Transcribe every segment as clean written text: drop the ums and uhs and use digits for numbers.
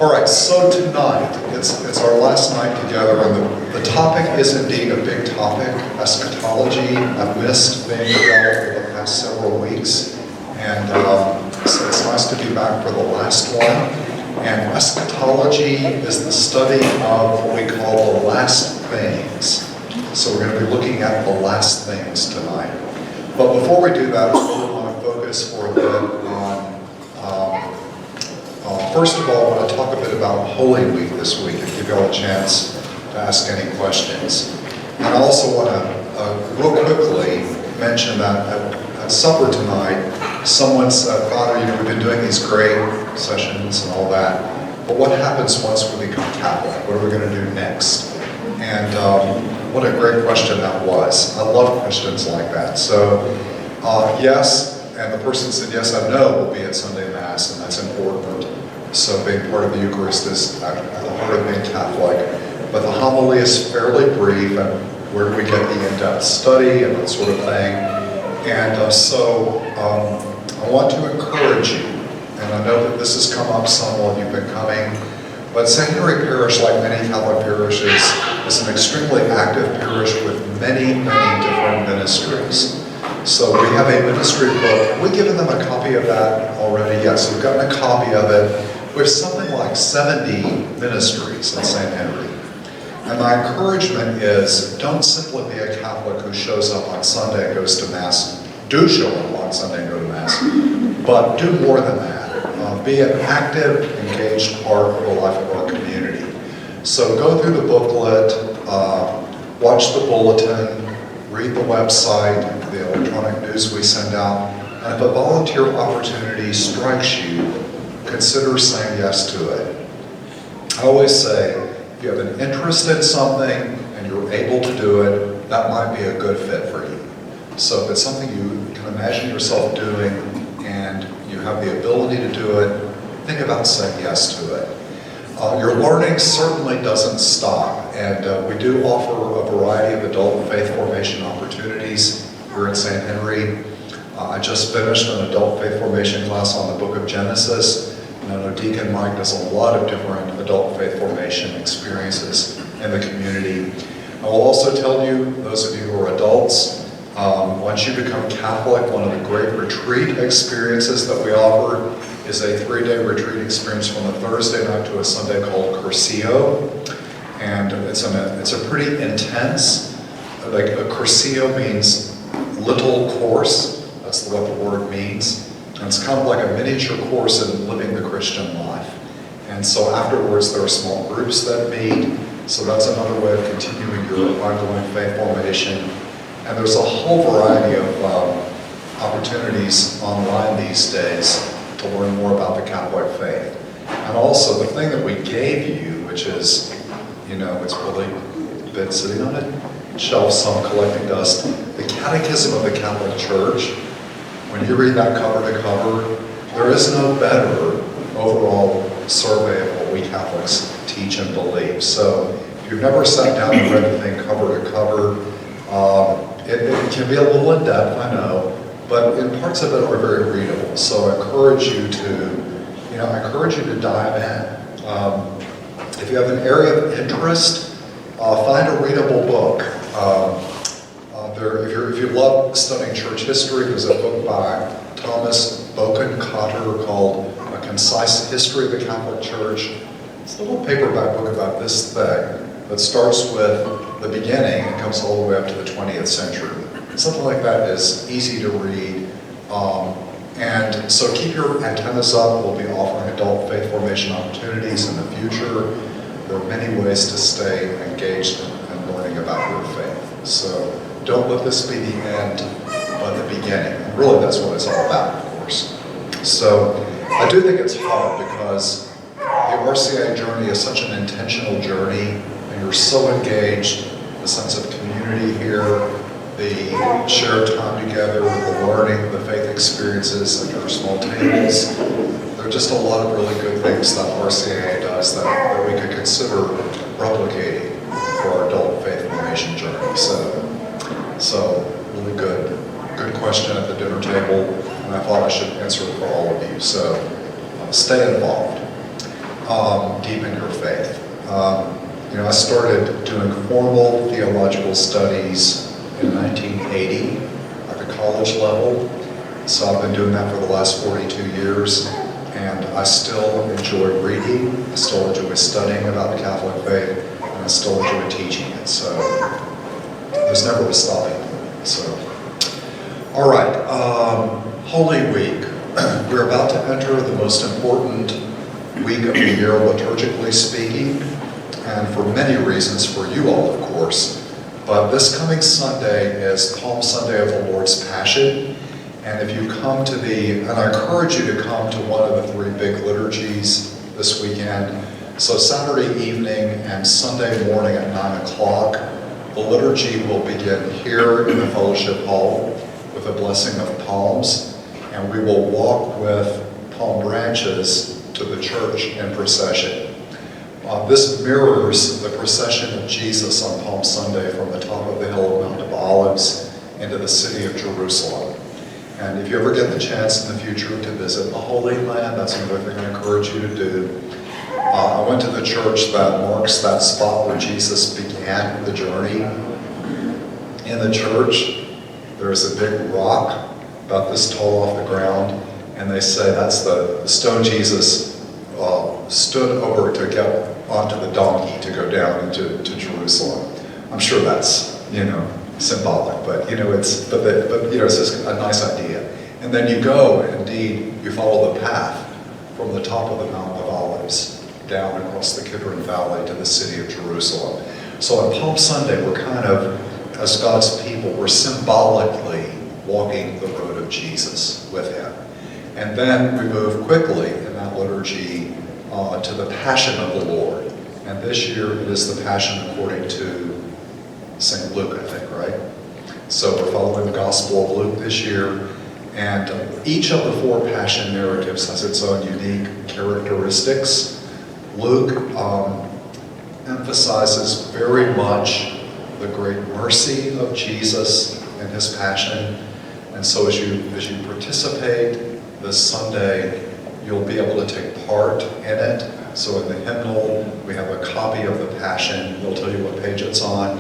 All right, so tonight, it's our last night together, and the topic is indeed a big topic, eschatology. I've missed being developed for the past several weeks, and so it's nice to be back for the last one. And eschatology is the study of what we call the last things. So we're going to be looking at the last things tonight. But before we do that, I really want to focus for a bit on first of all, I want to talk a bit about Holy Week this week and give you all a chance to ask any questions. And I also want to real quickly mention that at supper tonight, someone said, Father, we've been doing these great sessions and all that, but what happens once we become Catholic? What are we going to do next? And what a great question that was. I love questions like that. So, yes, and the person said, yes, I know we'll be at Sunday Mass, and that's important. So being part of the Eucharist is at the heart of being Catholic. But the homily is fairly brief, and where do we get the in-depth study and that sort of thing. And so I want to encourage you, and I know that this has come up some while you've been coming, but St. Henry Parish, like many Catholic parishes, is an extremely active parish with many, many different ministries. So we have a ministry book. Have we given them a copy of that already? Yes, we've gotten a copy of it. We have something like 70 ministries in St. Henry. And my encouragement is, don't simply be a Catholic who shows up on Sunday and goes to Mass. Do show up on Sunday and go to Mass. But do more than that. Be an active, engaged part of the life of our community. So go through the booklet, watch the bulletin, read the website, the electronic news we send out, and if a volunteer opportunity strikes you, consider saying yes to it. I always say, if you have an interest in something and you're able to do it, that might be a good fit for you. So if it's something you can imagine yourself doing and you have the ability to do it, think about saying yes to it. Your learning certainly doesn't stop, and we do offer a variety of adult faith formation opportunities here at St. Henry. I just finished an adult faith formation class on the book of Genesis, and I know Deacon Mike does a lot of different adult faith formation experiences in the community. I will also tell you, those of you who are adults, once you become Catholic, one of the great retreat experiences that we offer is a 3-day retreat experience from a Thursday night to a Sunday called Curcio. And it's a pretty intense, like a Curcio means little course, that's what the word means. And it's kind of like a miniature course in living the Christian life. And so afterwards there are small groups that meet, so that's another way of continuing your ongoing faith formation. And there's a whole variety of opportunities online these days to learn more about the Catholic faith. And also the thing that we gave you, which is, it's really been sitting on a shelf, some collecting dust, the Catechism of the Catholic Church. When you read that cover to cover, there is no better overall survey of what we Catholics teach and believe. So if you've never sat down and read anything cover to cover, it can be a little in depth, I know, but in parts of it are very readable. So I encourage you to dive in. If you have an area of interest, find a readable book. If you love studying church history, there's a book by Thomas Boken-Cotter called A Concise History of the Catholic Church. It's a little paperback book about this thing that starts with the beginning and comes all the way up to the 20th century. Something like that is easy to read. And so keep your antennas up. We'll be offering adult faith formation opportunities in the future. There are many ways to stay engaged in learning about your faith. So don't let this be the end, but the beginning. And really, that's what it's all about, of course. So I do think it's hard because the RCIA journey is such an intentional journey, and you're so engaged, the sense of community here, the shared time together, the learning, the faith experiences at our small tables. There are just a lot of really good things that RCIA does that we could consider replicating for our adult faith formation journey. So really good question at the dinner table, and I thought I should answer it for all of you. So stay involved. deepen your faith. I started doing formal theological studies in 1980 at the college level. So I've been doing that for the last 42 years, and I still enjoy reading, I still enjoy studying about the Catholic faith, and I still enjoy teaching it. So there's never a stopping point. So, all right, Holy Week. We're about to enter the most important week of the year, liturgically speaking, and for many reasons for you all, of course. But this coming Sunday is Palm Sunday of the Lord's Passion. And if you come to and I encourage you to come to one of the 3 big liturgies this weekend. So Saturday evening and Sunday morning at 9 o'clock, the liturgy will begin here in the fellowship hall with a blessing of palms. And we will walk with palm branches to the church in procession. This mirrors the procession of Jesus on Palm Sunday from the top of the hill of Mount of Olives into the city of Jerusalem. And if you ever get the chance in the future to visit the Holy Land, that's another thing I encourage you to do. I went to the church that marks that spot where Jesus began the journey. In the church, there's a big rock about this tall off the ground, and they say that's the stone Jesus stood over to get onto the donkey to go down into Jerusalem. I'm sure that's, symbolic, but it's just a nice idea. And then you go, and indeed, you follow the path from the top of the Mount of Olives down across the Kidron Valley to the city of Jerusalem. So on Palm Sunday, we're kind of, as God's people, we're symbolically walking the road of Jesus with him. And then we move quickly in that liturgy to the Passion of the Lord. And this year it is the Passion according to St. Luke, I think, right? So we're following the Gospel of Luke this year. And each of the 4 Passion narratives has its own unique characteristics. Luke emphasizes very much the great mercy of Jesus and his Passion. And so as you participate this Sunday, you'll be able to take part in it. So in the hymnal, we have a copy of the Passion. We'll tell you what page it's on.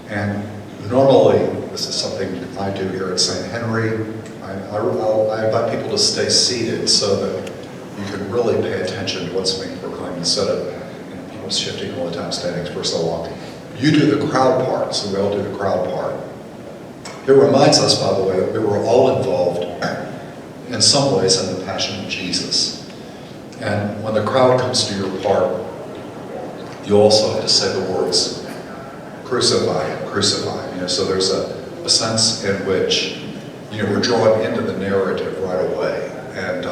And normally, this is something I do here at St. Henry. I invite people to stay seated so that you can really pay attention to what's being proclaimed instead of people shifting all the time, standing for so long. You do the crowd part, so we all do the crowd part. It reminds us, by the way, that we were all involved in some ways in the Passion of Jesus. And when the crowd comes to your part, you also have to say the words, crucify him, crucify him. So there's a sense in which we're drawn into the narrative right away. And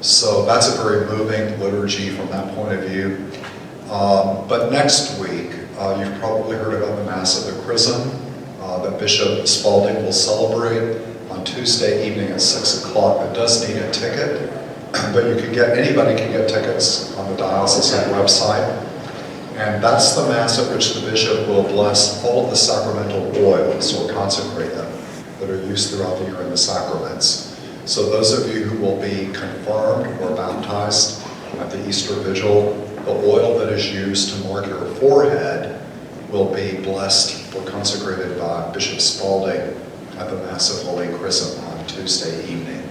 so that's a very moving liturgy from that point of view. But next week, you've probably heard about the Mass of the Chrism that Bishop Spalding will celebrate on Tuesday evening at 6 o'clock. It does need a ticket, but anybody can get tickets on the diocesan website. And that's the Mass at which the bishop will bless all of the sacramental oils, or consecrate them, that are used throughout the year in the sacraments. So those of you who will be confirmed or baptized at the Easter Vigil, the oil that is used to mark your forehead will be blessed or consecrated by Bishop Spalding at the Mass of Holy Chrism on Tuesday evening.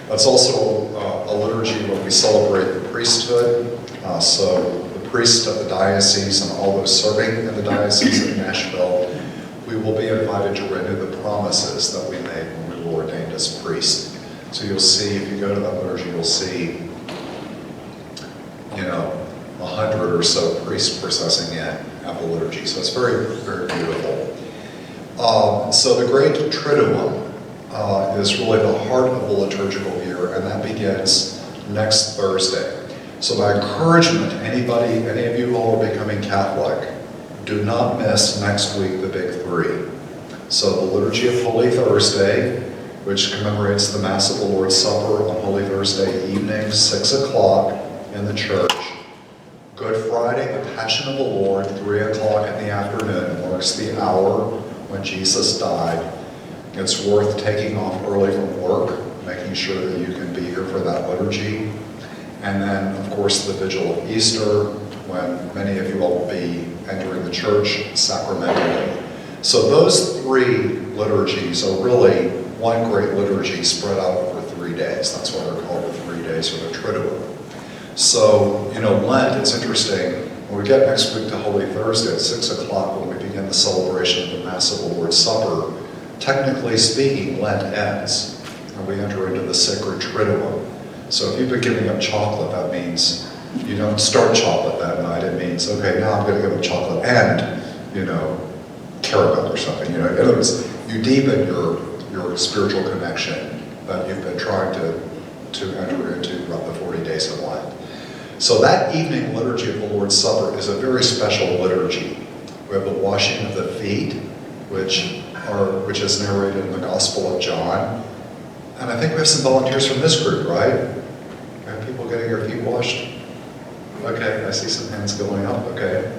That's also a liturgy where we celebrate the priesthood. So the priest of the diocese and all those serving in the diocese of Nashville, we will be invited to renew the promises that we made when we were ordained as priests. So you'll see, if you go to that liturgy, you'll see 100 or so priests processing in at the liturgy. So it's very, very beautiful. So the Great Triduum is really the heart of the liturgical year, and that begins next Thursday. So my encouragement to any of you who are becoming Catholic, do not miss next week the big 3. So the Liturgy of Holy Thursday, which commemorates the Mass of the Lord's Supper on Holy Thursday evening, 6 o'clock in the church. Good Friday, the Passion of the Lord, 3 o'clock in the afternoon, marks the hour when Jesus died. It's worth taking off early from work, making sure that you can be here for that liturgy. And then, of course, the vigil of Easter, when many of you will be entering the church sacramentally. So those three liturgies are really one great liturgy spread out over 3 days. That's why they're called the 3 days or the Triduum. So, Lent, it's interesting. When we get next week to Holy Thursday at 6 o'clock, when we begin the celebration of the Mass of the Lord's Supper, technically speaking, Lent ends, and we enter into the sacred Triduum. So if you've been giving up chocolate, that means you don't start chocolate that night. It means, okay, now I'm going to give up chocolate and, caramel or something. In other words, you deepen your spiritual connection that you've been trying to enter into throughout the 40 days of Lent. So that evening liturgy of the Lord's Supper is a very special liturgy. We have the washing of the feet, which is narrated in the Gospel of John. And I think we have some volunteers from this group, right? We have people getting their feet washed? Okay, I see some hands going up, okay.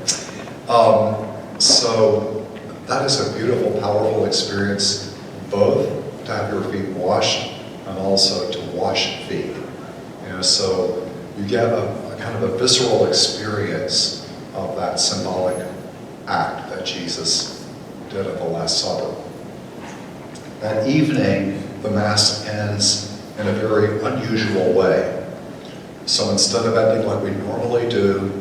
So that is a beautiful, powerful experience, both to have your feet washed and also to wash feet. So you get a kind of a visceral experience of that symbolic act that Jesus did at the Last Supper. That evening, the Mass ends in a very unusual way. So instead of ending like we normally do,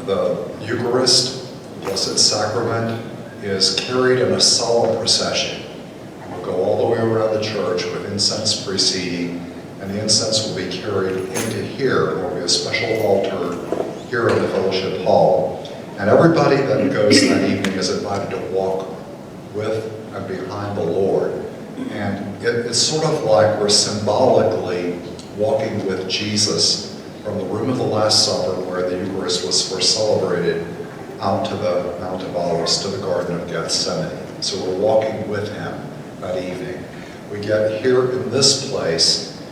the Eucharist, the Blessed Sacrament, is carried in a solemn procession. We'll go all the way around the church with incense preceding, and the incense will be carried into here. There will be a special altar here in the fellowship hall. And everybody that goes that evening is invited to walk with and behind the Lord. And it's sort of like we're symbolically walking with Jesus from the room of the Last Supper, where the Eucharist was first celebrated, out to the Mount of Olives, to the Garden of Gethsemane. So we're walking with him that evening. We get here in this place,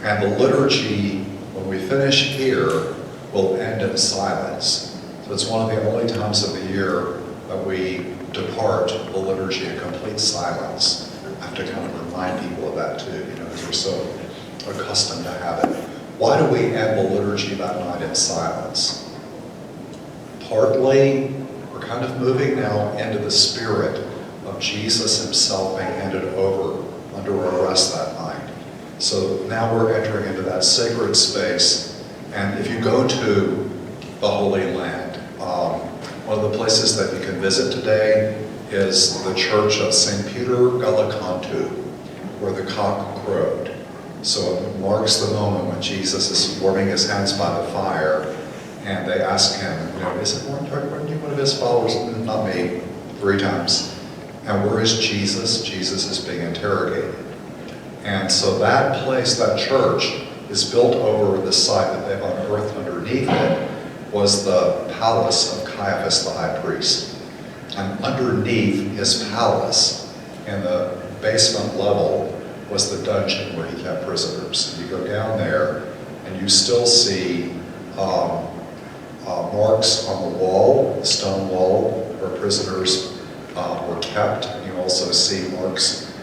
and the liturgy, when we finish here, will end in silence. So it's one of the only times of the year that we depart the liturgy in complete silence. I have to kind of remind people of that too, because we're so accustomed to have it. Why do we end the liturgy that night in silence? Partly, we're kind of moving now into the spirit of Jesus himself being handed over under arrest that night. So now we're entering into that sacred space. And if you go to the Holy Land, one of the places that you can visit today is the Church of St. Peter Gallicantu, where the cock crowed. So it marks the moment when Jesus is warming his hands by the fire, and they ask him, weren't you one of his followers? Not me, 3 times. And where is Jesus? Jesus is being interrogated. And so that place, that church, is built over the site that they've unearthed underneath it, was the palace of Caiaphas the high priest. And underneath his palace, in the basement level, was the dungeon where he kept prisoners. And you go down there, and you still see marks on the wall, the stone wall, where prisoners were kept. And you also see marks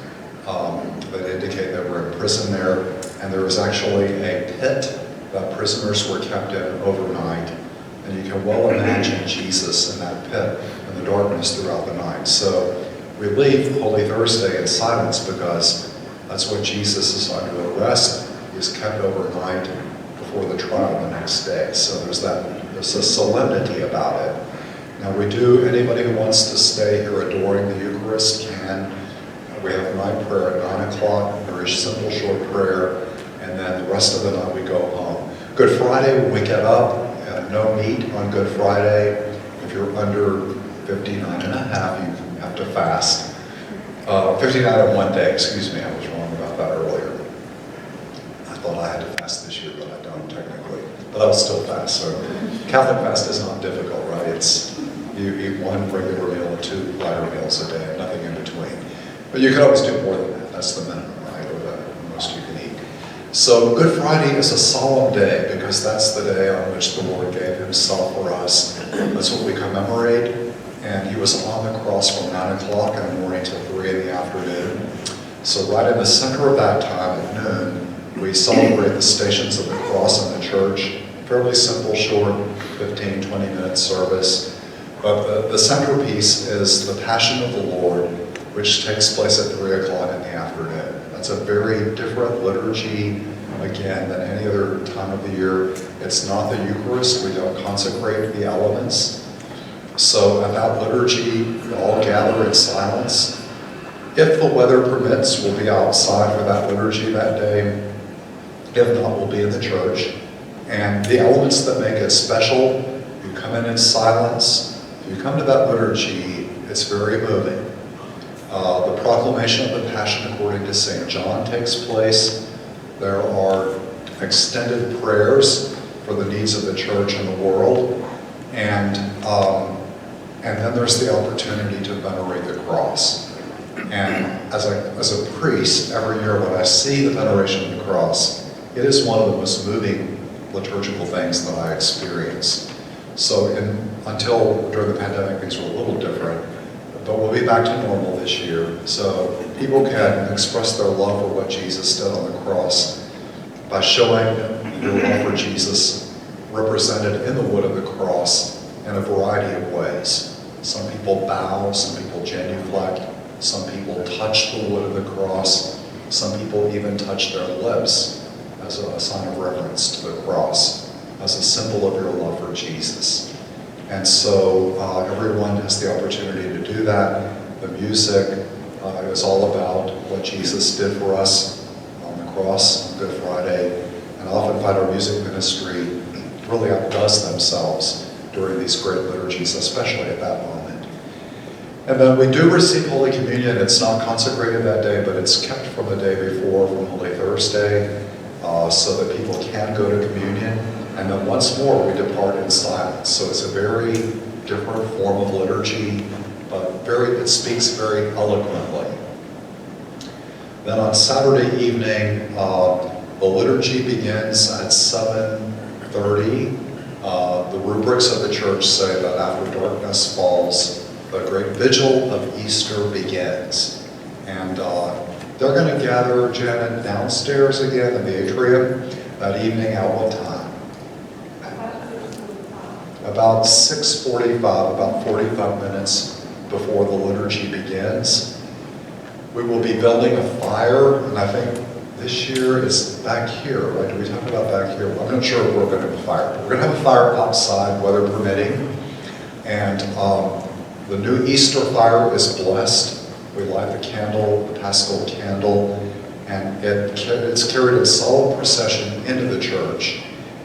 that indicate they were in prison there. And there was actually a pit that prisoners were kept in overnight. And you can well imagine Jesus in that pit in the darkness throughout the night. So we leave Holy Thursday in silence because that's when Jesus is under arrest. He's kept overnight before the trial the next day. So there's a solemnity about it. Now anybody who wants to stay here adoring the Eucharist can. We have night prayer at 9 o'clock, a very simple short prayer, and then the rest of the night we go home. Good Friday, when we get up, no meat on Good Friday. If you're under 59 and a half, you have to fast. 59 in one day, excuse me, I was wrong about that earlier. I thought I had to fast this year, but I don't technically. But I'll still fast. So Catholic fast is not difficult, right? It's you eat 1 regular meal and 2 lighter meals a day, and nothing in between. But you can always do more than that. That's the minimum, right? Or the most you can eat. So Good Friday is a solemn day because that's the day on which the Lord gave himself for us. That's what we commemorate. And he was on the cross from 9 o'clock in the morning till 3 in the afternoon. So right in the center of that time at noon We celebrate the Stations of the Cross in the church. Fairly simple, short, 15, 20-minute service. But the centerpiece is the Passion of the Lord, which takes place at 3 o'clock in the afternoon. That's a very different liturgy, again, than any other time of the year. It's not the Eucharist. We don't consecrate the elements. So at that liturgy, we all gather in silence. If the weather permits, we'll be outside for that liturgy that day. If not, we'll be in the church. And the elements that make it special, you come in silence. If you come to that liturgy, it's very moving. The proclamation of the Passion according to St. John takes place. There are extended prayers for the needs of the church and the world. And then there's the opportunity to venerate the cross. And as a priest, every year when I see the veneration of the cross, it is one of the most moving liturgical things that I experience. So until during the pandemic, things were a little different, but we'll be back to normal this year. So people can express their love for what Jesus did on the cross by showing their love for Jesus represented in the wood of the cross in a variety of ways. Some people bow, some people genuflect, some people touch the wood of the cross, some people even touch their lips as a sign of reverence to the cross, as a symbol of your love for Jesus. And so everyone has the opportunity to do that. The music is all about what Jesus did for us on the cross on Good Friday. And I often find our music ministry really outdoes themselves during these great liturgies, especially at that moment. And then we do receive Holy Communion. It's not consecrated that day, but it's kept from the day before, from Holy Thursday, so that people can go to communion. And then once more, we depart in silence. So it's a very different form of liturgy, but it speaks very eloquently. Then on Saturday evening, the liturgy begins at 7:30. The rubrics of the church say that after darkness falls, the great vigil of Easter begins. And they're going to gather, Janet, downstairs again in the atrium that evening at what time? About 6:45, about 45 minutes before the liturgy begins. We will be building a fire, and I think this year is back here, right? Did we talk about back here? I'm not sure if we're going to have a fire. We're going to have a fire outside, weather permitting. And the new Easter fire is blessed. We light the candle, the Paschal candle, and it's carried in solemn procession into the church.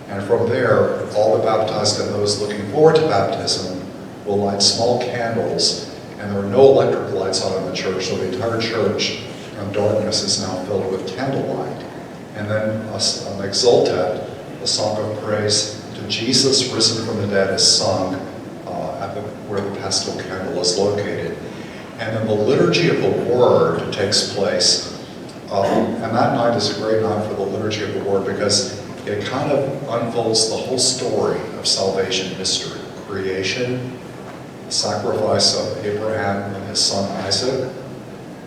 And from there, all the baptized and those looking forward to baptism will light small candles, and there are no electric lights on in the church, so the entire church in darkness is now filled with candlelight. And then an exultet, a song of praise to Jesus risen from the dead, is sung where the Paschal candle is located. And then the liturgy of the Word takes place. And that night is a great night for the liturgy of the Word because it kind of unfolds the whole story of salvation history. Creation, the sacrifice of Abraham and his son Isaac,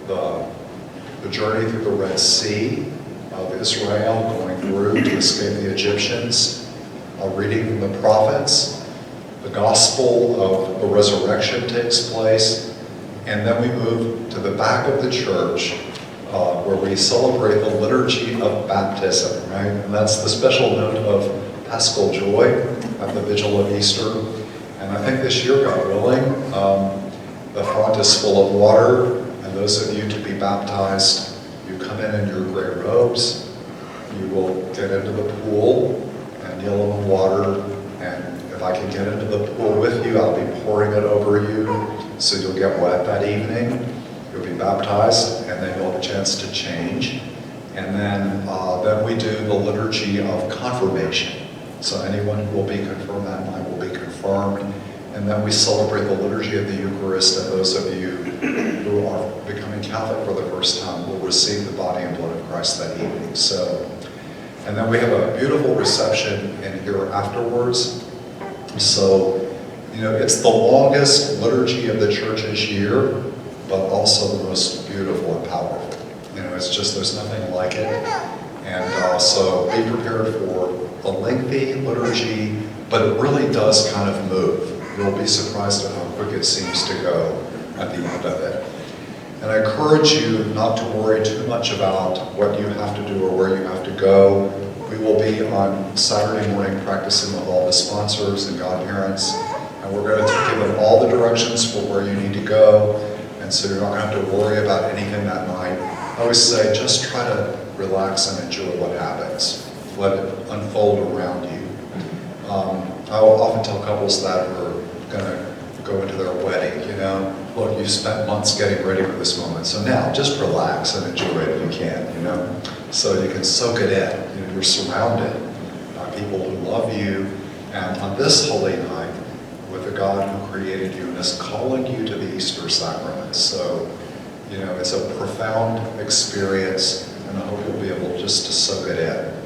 the journey through the Red Sea of Israel going through to escape the Egyptians, reading from the prophets. The gospel of the resurrection takes place, and then we move to the back of the church where we celebrate the liturgy of baptism, right? And that's the special note of Paschal joy at the vigil of Easter. And I think this year, God willing, the font is full of water, and those of you to be baptized, you come in your gray robes, you will get into the pool and kneel in the water, and if I can get into the pool with you, I'll be pouring it over you, so you'll get wet that evening. You'll be baptized, and then you'll have a chance to change. And then we do the liturgy of confirmation. So anyone who will be confirmed that night will be confirmed. And then we celebrate the liturgy of the Eucharist, and those of you who are becoming Catholic for the first time will receive the body and blood of Christ that evening. And then we have a beautiful reception in here afterwards. So, it's the longest liturgy of the church's year, but also the most beautiful and powerful. It's just, there's nothing like it. And so be prepared for a lengthy liturgy, but it really does kind of move. You'll be surprised at how quick it seems to go at the end of it. And I encourage you not to worry too much about what you have to do or where you have to go. We will be on Saturday morning practicing with all the sponsors and godparents, and we're going to give them all the directions for where you need to go, and so you're not going to have to worry about anything that night. I always say, just try to relax and enjoy what happens. Let it unfold around you. I will often tell couples that are going to go into their wedding, you know, look, you've spent months getting ready for this moment, so now just relax and enjoy it if you can, you know, so you can soak it in. You know, you're surrounded by people who love you, and on this holy night, with a God who created you and is calling you to the Easter sacrament. So, you know, it's a profound experience, and I hope you'll be able just to soak it in.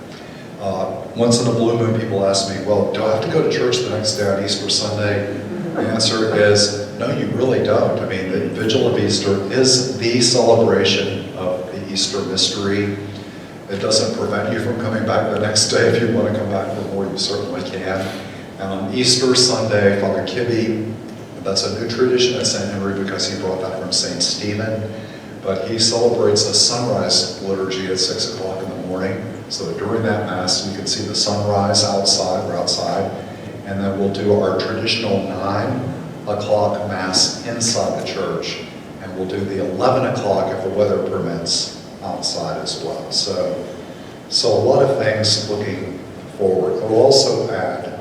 Once in a blue moon, people ask me, well, do I have to go to church the next day on Easter Sunday? The answer is, no, you really don't. I mean, the Vigil of Easter is the celebration of the Easter mystery. It doesn't prevent you from coming back the next day. If you want to come back for more, you certainly can. And on Easter Sunday, Father Kibbe, that's a new tradition at St. Henry because he brought that from St. Stephen, but he celebrates a sunrise liturgy at 6 o'clock in the morning. So during that Mass, you can see the sunrise outside, we're outside, and then we'll do our traditional 9 o'clock Mass inside the church, and we'll do the 11 o'clock, if the weather permits, outside as well. So a lot of things looking forward. I will also add,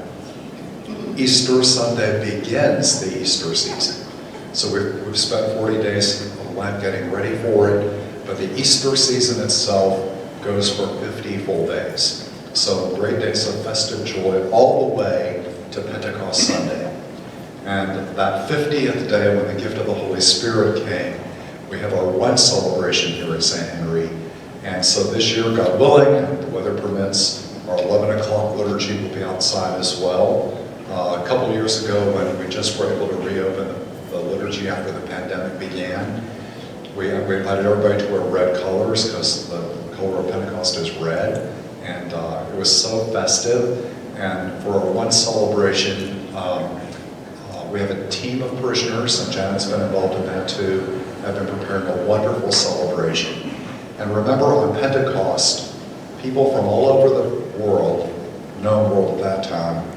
Easter Sunday begins the Easter season. So we've spent 40 days of Lent getting ready for it, but the Easter season itself goes for 50 full days. So great days of festive joy all the way to Pentecost Sunday. And that 50th day when the gift of the Holy Spirit came, we have our Lent celebration here at St. Henry. And so this year, God willing, and the weather permits, our 11 o'clock liturgy will be outside as well. A couple years ago, when we just were able to reopen the liturgy after the pandemic began, we invited everybody to wear red colors because the color of Pentecost is red, and it was so festive. And for our one celebration, we have a team of parishioners, and Janet's been involved in that too, have been preparing a wonderful celebration. And remember, on Pentecost, people from all over the world, known world at that time,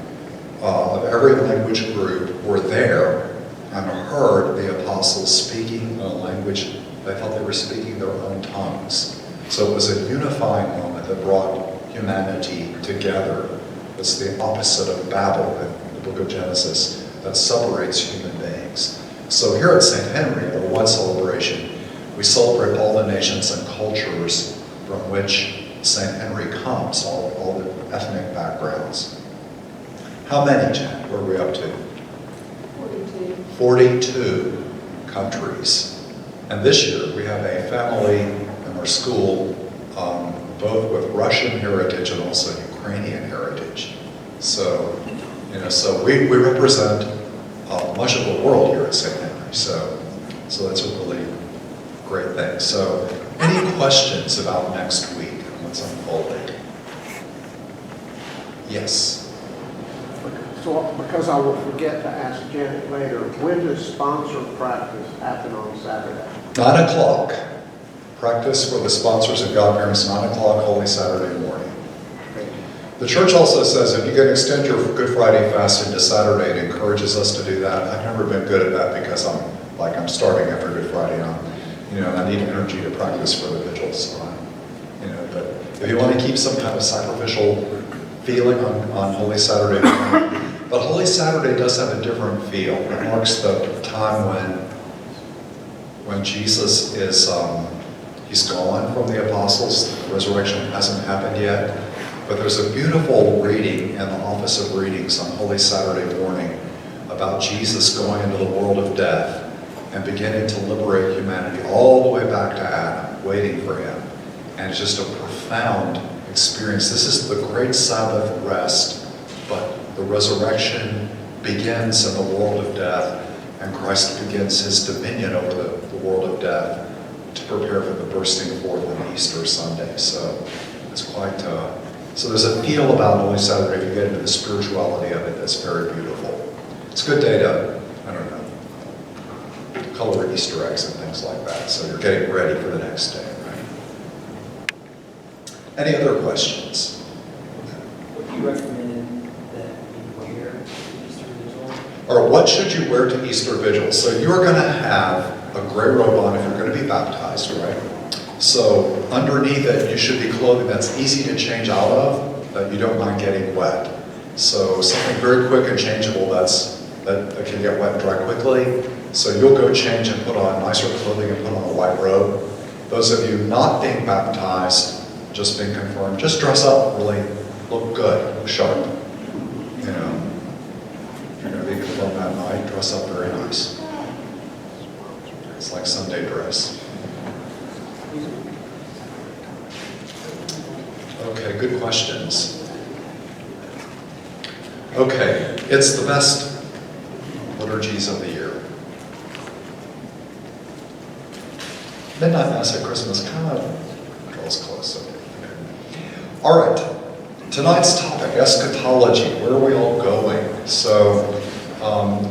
of every language group were there and heard the apostles speaking in a language they thought they were speaking their own tongues. So it was a unifying moment that brought humanity together. It's the opposite of Babel in the book of Genesis that separates human beings. So here at St. Henry, the one celebration, we celebrate all the nations and cultures from which St. Henry comes, all the ethnic backgrounds. How many, Jen? Where are we up to? 42. 42 countries. And this year we have a family in our school, both with Russian heritage and also Ukrainian heritage. So, you know, so we represent much of the world here at St. Henry. So that's a really great thing. So, any questions about next week and what's unfolding? Yes. So, because I will forget to ask Janet later, when does sponsor practice happen on Saturday? 9 o'clock. Practice for the sponsors and godparents, 9 o'clock, Holy Saturday morning. The church also says if you can extend your Good Friday fast into Saturday, it encourages us to do that. I've never been good at that because I'm starting after Good Friday on, you know, and I need energy to practice for the vigils. So you know, but if you want to keep some kind of sacrificial feeling on Holy Saturday morning, but Holy Saturday does have a different feel. It marks the time when Jesus is, he's gone from the apostles. The resurrection hasn't happened yet. But there's a beautiful reading in the Office of Readings on Holy Saturday morning about Jesus going into the world of death and beginning to liberate humanity all the way back to Adam, waiting for him. And it's just a profound experience. This is the great Sabbath rest, but the resurrection begins in the world of death, and Christ begins his dominion over the world of death to prepare for the bursting forth on Easter Sunday. So It's quite, so there's a feel about Holy Saturday, if you get into the spirituality of it, that's very beautiful. It's a good day to, I don't know, color Easter eggs and things like that, so you're getting ready for the next day, right? Any other questions? What do you recommend that we wear to Easter Vigil? Or what should you wear to Easter Vigil? So you're going to have a gray robe on if you're going to be baptized, right? So underneath it, you should be clothing that's easy to change out of, that you don't mind getting wet. So something very quick and changeable that can get wet and dry quickly. So you'll go change and put on nicer clothing and put on a white robe. Those of you not being baptized, just being confirmed, just dress up, really look good, look sharp. You know, if you're going to be confirmed that night, dress up very nice. It's like Sunday dress. Okay, good questions. Okay, it's the best liturgies of the year. Midnight Mass at Christmas kind of draws close. Okay. All right, tonight's topic, eschatology. Where are we all going? So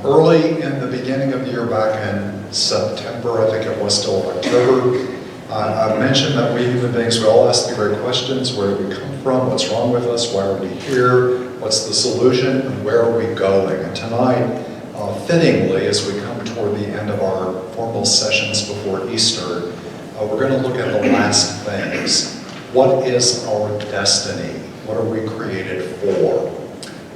early in the beginning of the year, back in September, I think it was, still October, I mentioned that we human beings, we all ask the great questions. Where do we come from? What's wrong with us? Why are we here? What's the solution? And where are we going? And tonight, fittingly, as we come toward the end of our formal sessions before Easter, we're going to look at the last things. What is our destiny? What are we created for?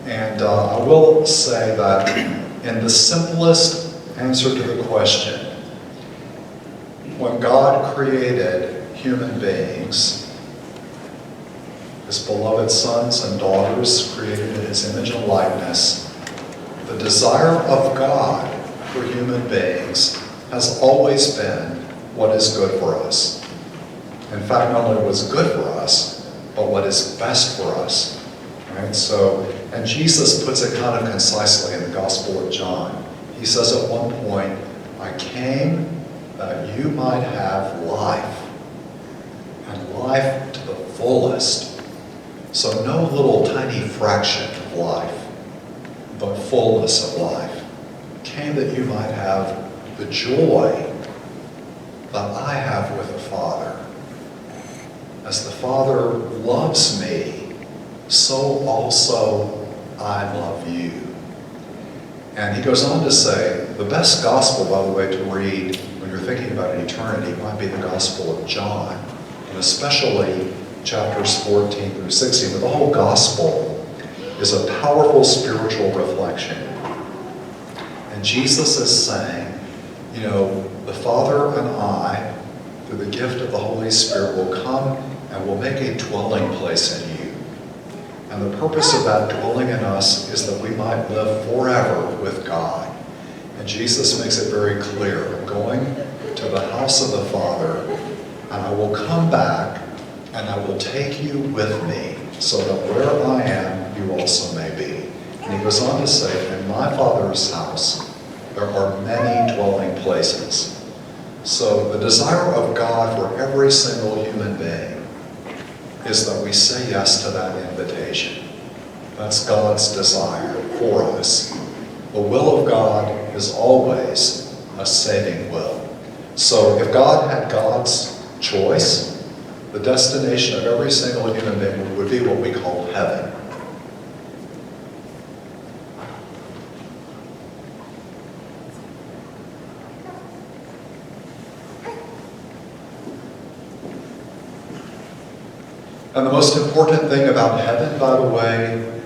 And I will say that in the simplest answer to the question, when God created human beings, his beloved sons and daughters created in his image and likeness, the desire of God for human beings has always been what is good for us. In fact, not only what's good for us, but what is best for us. Right? So, and Jesus puts it kind of concisely in the Gospel of John. He says at one point, I came that you might have life, and life to the fullest. So no little tiny fraction of life, but fullness of life. Came that you might have the joy that I have with the Father. As the Father loves me, so also I love you. And he goes on to say, the best gospel, by the way, to read when you're thinking about eternity might be the Gospel of John, and especially chapters 14 through 16. But the whole gospel is a powerful spiritual reflection. And Jesus is saying, you know, the Father and I, through the gift of the Holy Spirit, will come and will make a dwelling place in you. And the purpose of that dwelling in us is that we might live forever with God. And Jesus makes it very clear, I'm going to the house of the Father, and I will come back, and I will take you with me, so that where I am, you also may be. And he goes on to say, in my Father's house, there are many dwelling places. So the desire of God for every single human being is that we say yes to that invitation. That's God's desire for us. The will of God is always a saving will. So if God had God's choice, the destination of every single human being would be what we call heaven. And the most important thing about heaven, by the way,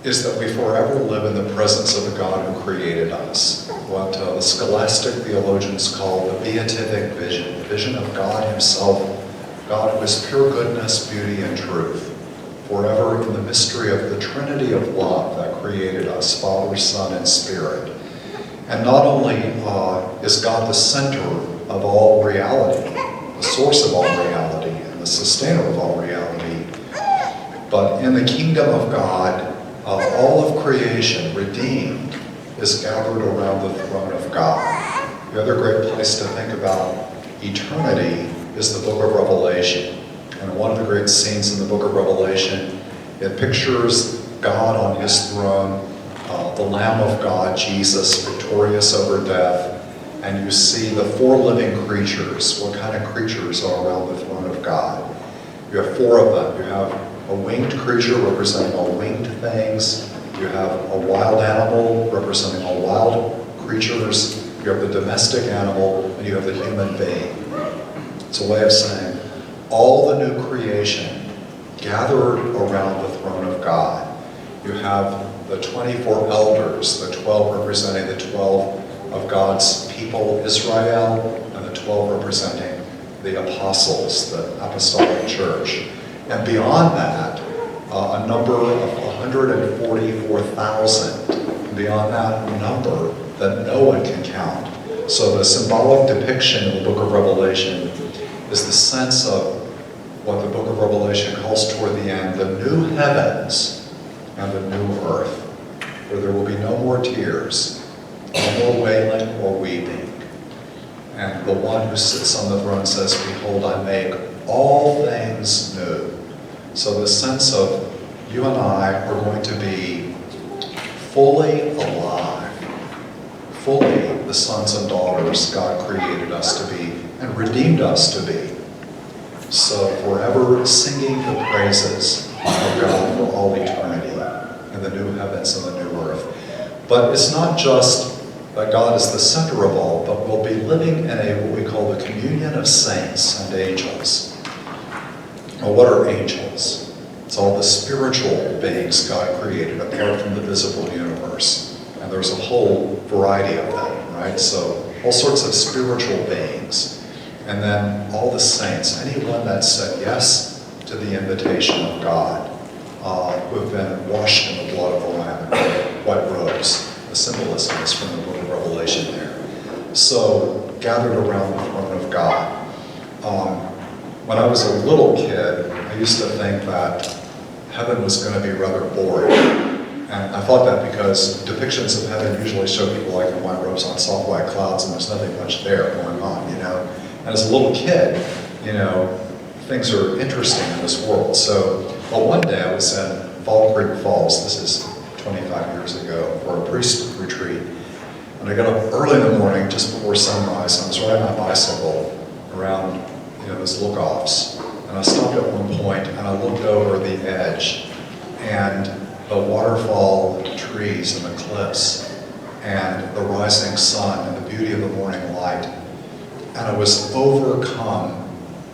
is that we forever live in the presence of the God who created us. What the scholastic theologians call the beatific vision, the vision of God himself, God who is pure goodness, beauty, and truth, forever in the mystery of the Trinity of love that created us, Father, Son, and Spirit. And not only is God the center of all reality, the source of all reality, and the sustainer of all reality, but in the kingdom of God, all of creation, redeemed, is gathered around the throne of God. The other great place to think about eternity is the book of Revelation. And one of the great scenes in the book of Revelation, it pictures God on his throne, the Lamb of God, Jesus, victorious over death, and you see the four living creatures. What kind of creatures are around the throne of God? You have four of them. You have a winged creature representing all winged things. You have a wild animal representing all wild creatures. You have the domestic animal, and you have the human being. It's a way of saying all the new creation gathered around the throne of God. You have the 24 elders, the 12 representing the 12 of God's people, Israel, and the 12 representing the apostles, the apostolic church. And beyond that, a number of 144,000, beyond that number that no one can count. So the symbolic depiction in the book of Revelation is the sense of what the book of Revelation calls toward the end, the new heavens and the new earth, where there will be no more tears, no more wailing or weeping. And the one who sits on the throne says, "Behold, I make all things new." So the sense of you and I are going to be fully alive, fully the sons and daughters God created us to be and redeemed us to be. So forever singing the praises of God for all eternity in the new heavens and the new earth. But it's not just that God is the center of all, but we'll be living in what we call the communion of saints and angels. Well, what are angels? It's all the spiritual beings God created apart from the visible universe. And there's a whole variety of them, right? So all sorts of spiritual beings. And then all the saints, anyone that said yes to the invitation of God, who have been washed in the blood of the Lamb and white robes. The symbolism is from the book of Revelation there. So, gathered around the throne of God. When I was a little kid, I used to think that heaven was going to be rather boring. And I thought that because depictions of heaven usually show people like in white robes on soft white clouds, and there's nothing much there going on, you know. And as a little kid, you know, things are interesting in this world. So, well, one day I was in Fall Creek Falls, this is 25 years ago, for a priest retreat. And I got up early in the morning, just before sunrise, and I was riding my bicycle around, you know, those look-offs. And I stopped at one point, and I looked over the edge, and the waterfall, the trees, and the cliffs, and the rising sun, and the beauty of the morning light. And I was overcome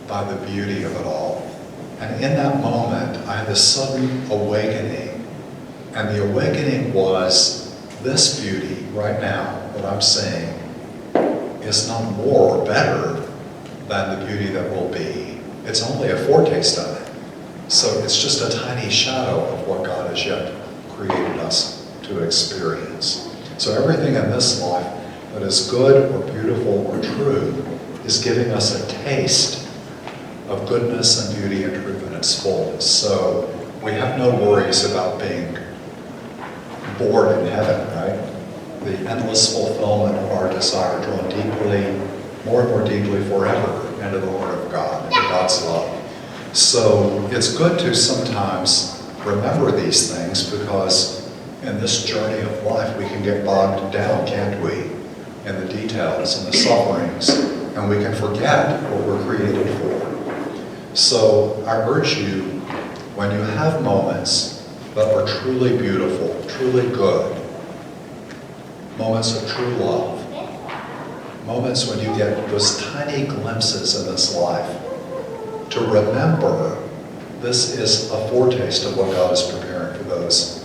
by the beauty of it all. And in that moment, I had this sudden awakening. And the awakening was, this beauty right now that I'm seeing is not more or better than the beauty that will be. It's only a foretaste of it. So it's just a tiny shadow of what God has yet created us to experience. So everything in this life that is good or beautiful or true is giving us a taste of goodness and beauty and truth in its fullness. So we have no worries about being bored in heaven, right? The endless fulfillment of our desire, drawn deeply, more and more deeply forever into the Word of God, into God's love. So it's good to sometimes remember these things, because in this journey of life we can get bogged down, can't we? In the details and the sufferings, and we can forget what we're created for. So I urge you, when you have moments that are truly beautiful, truly good, moments of true love, moments when you get those tiny glimpses in this life, to remember this is a foretaste of what God is preparing for those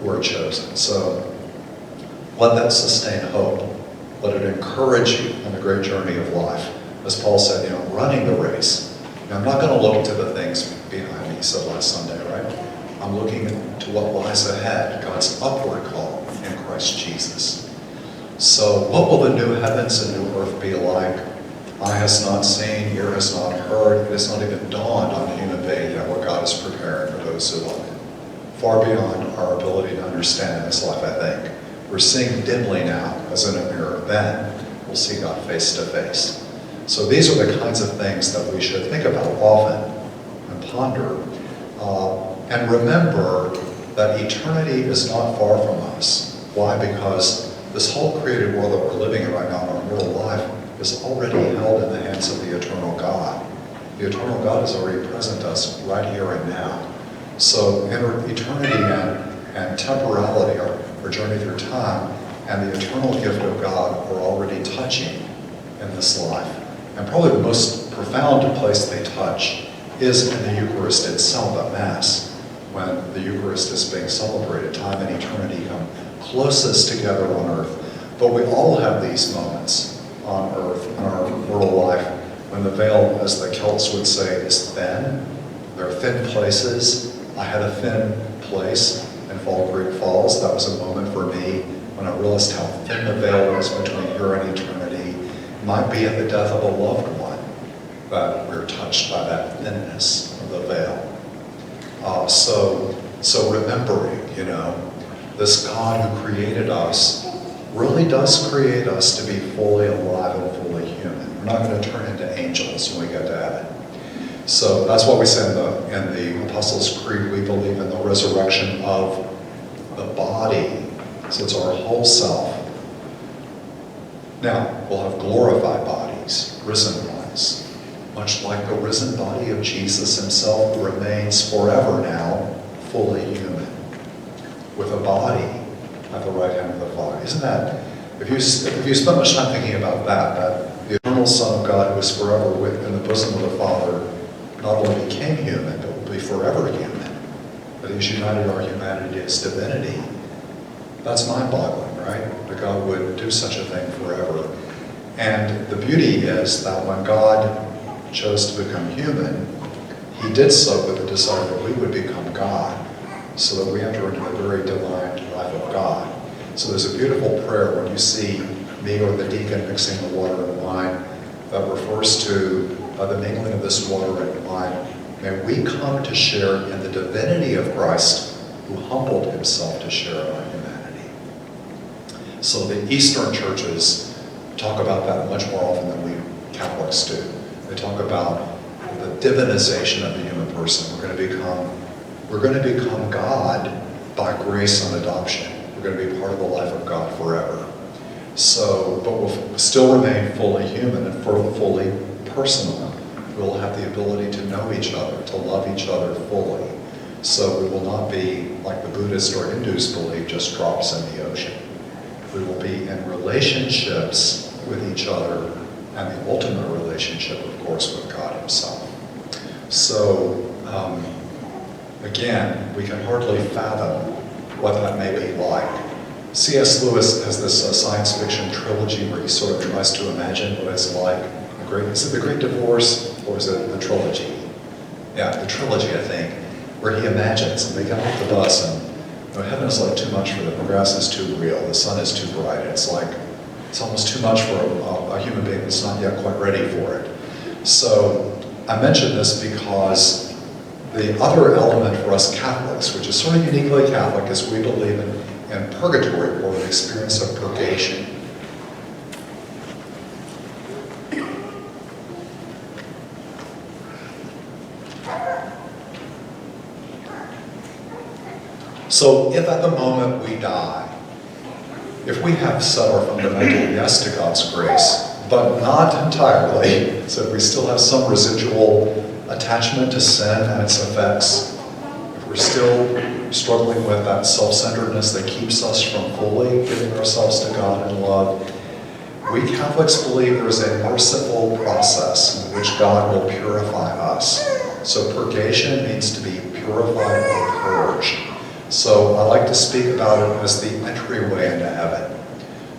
who are chosen. So let that sustain hope. Let it encourage you in the great journey of life. As Paul said, you know, running the race. Now, I'm not going to look to the things behind me, he said last Sunday, right? I'm looking to what lies ahead, God's upward call in Christ Jesus. So what will the new heavens and new earth be like? Eye has not seen, ear has not heard, it has not even dawned on the human being yet what God is preparing for those who love Him. Far beyond our ability to understand in this life, I think. We're seeing dimly now, as in a mirror. Then we'll see God face to face. So these are the kinds of things that we should think about often and ponder. And remember that eternity is not far from us. Why? Because this whole created world that we're living in right now in our mortal life is already held in the hands of the eternal God. The eternal God is already present to us right here and now. So eternity and temporality, our journey through time, and the eternal gift of God are already touching in this life. And probably the most profound place they touch is in the Eucharist itself, at Mass. When the Eucharist is being celebrated, time and eternity come closest together on earth. But we all have these moments on earth in our mortal life when the veil, as the Celts would say, is thin. There are thin places. I had a thin place in Fall Creek Falls. That was a moment for me when I realized how thin the veil was between here and eternity. It might be at the death of a loved one, but we're touched by that thinness of the veil. So remembering, this God who created us really does create us to be fully alive and fully human. We're not going to turn into angels when we get to heaven. So that's what we say in the Apostles' Creed. We believe in the resurrection of the body. So it's our whole self. Now, we'll have glorified bodies, risen ones, much like the risen body of Jesus himself, who remains forever now fully human, with a body at the right hand of the Father. Isn't that, if you spend much time thinking about that the eternal Son of God, who is forever in the bosom of the Father, not only became human, but will be forever human, that he's united our humanity to his divinity. That's mind-boggling, right? That God would do such a thing forever. And the beauty is that when God chose to become human, he did so with the desire that we would become God, so that we enter into the very divine life of God. So there's a beautiful prayer when you see me or the deacon mixing the water and wine that refers to the mingling of this water and wine. May we come to share in the divinity of Christ, who humbled himself to share in our humanity. So the Eastern churches talk about that much more often than we Catholics do. They talk about the divinization of the human person. We're going to become God by grace on adoption. We're going to be part of the life of God forever. So, but we'll still remain fully human and fully personal. We'll have the ability to know each other, to love each other fully. So we will not be, like the Buddhists or Hindus believe, just drops in the ocean. We will be in relationships with each other, and the ultimate relationship, of course, with God himself. So, again, we can hardly fathom what that may be like. C.S. Lewis has this science fiction trilogy where he sort of tries to imagine what it's like. Is it The Great Divorce, or is it the trilogy? Yeah, the trilogy, I think, where he imagines, and they get off the bus, and heaven is like too much for them. The grass is too real. The sun is too bright. It's almost too much for a human being that's not yet quite ready for it. So I mention this because the other element for us Catholics, which is sort of uniquely Catholic, is we believe in purgatory, or the experience of purgation. So if at the moment we die, if we have said our fundamental yes to God's grace, but not entirely, so if we still have some residual attachment to sin and its effects, if we're still struggling with that self-centeredness that keeps us from fully giving ourselves to God in love, we Catholics believe there is a merciful process in which God will purify us. So purgation means to be purified or purged. So I like to speak about it as the entryway into heaven.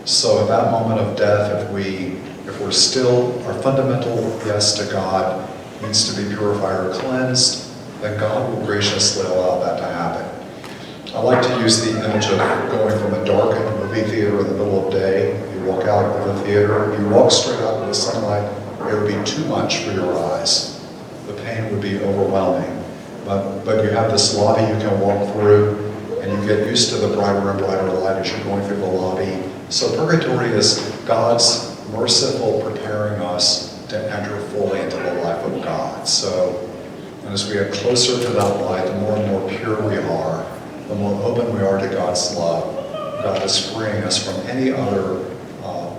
So at that moment of death, if we're still, our fundamental yes to God means to be purified or cleansed, then God will graciously allow that to happen. I like to use the image of going from a darkened movie theater in the middle of day. You walk out of the theater, you walk straight out into the sunlight, it would be too much for your eyes. The pain would be overwhelming. But you have this lobby you can walk through, and you get used to the brighter and brighter light as you're going through the lobby. So purgatory is God's merciful preparing us to enter fully into the life of God. So And as we get closer to that light, the more and more pure we are, the more open we are to God's love. God is freeing us from any other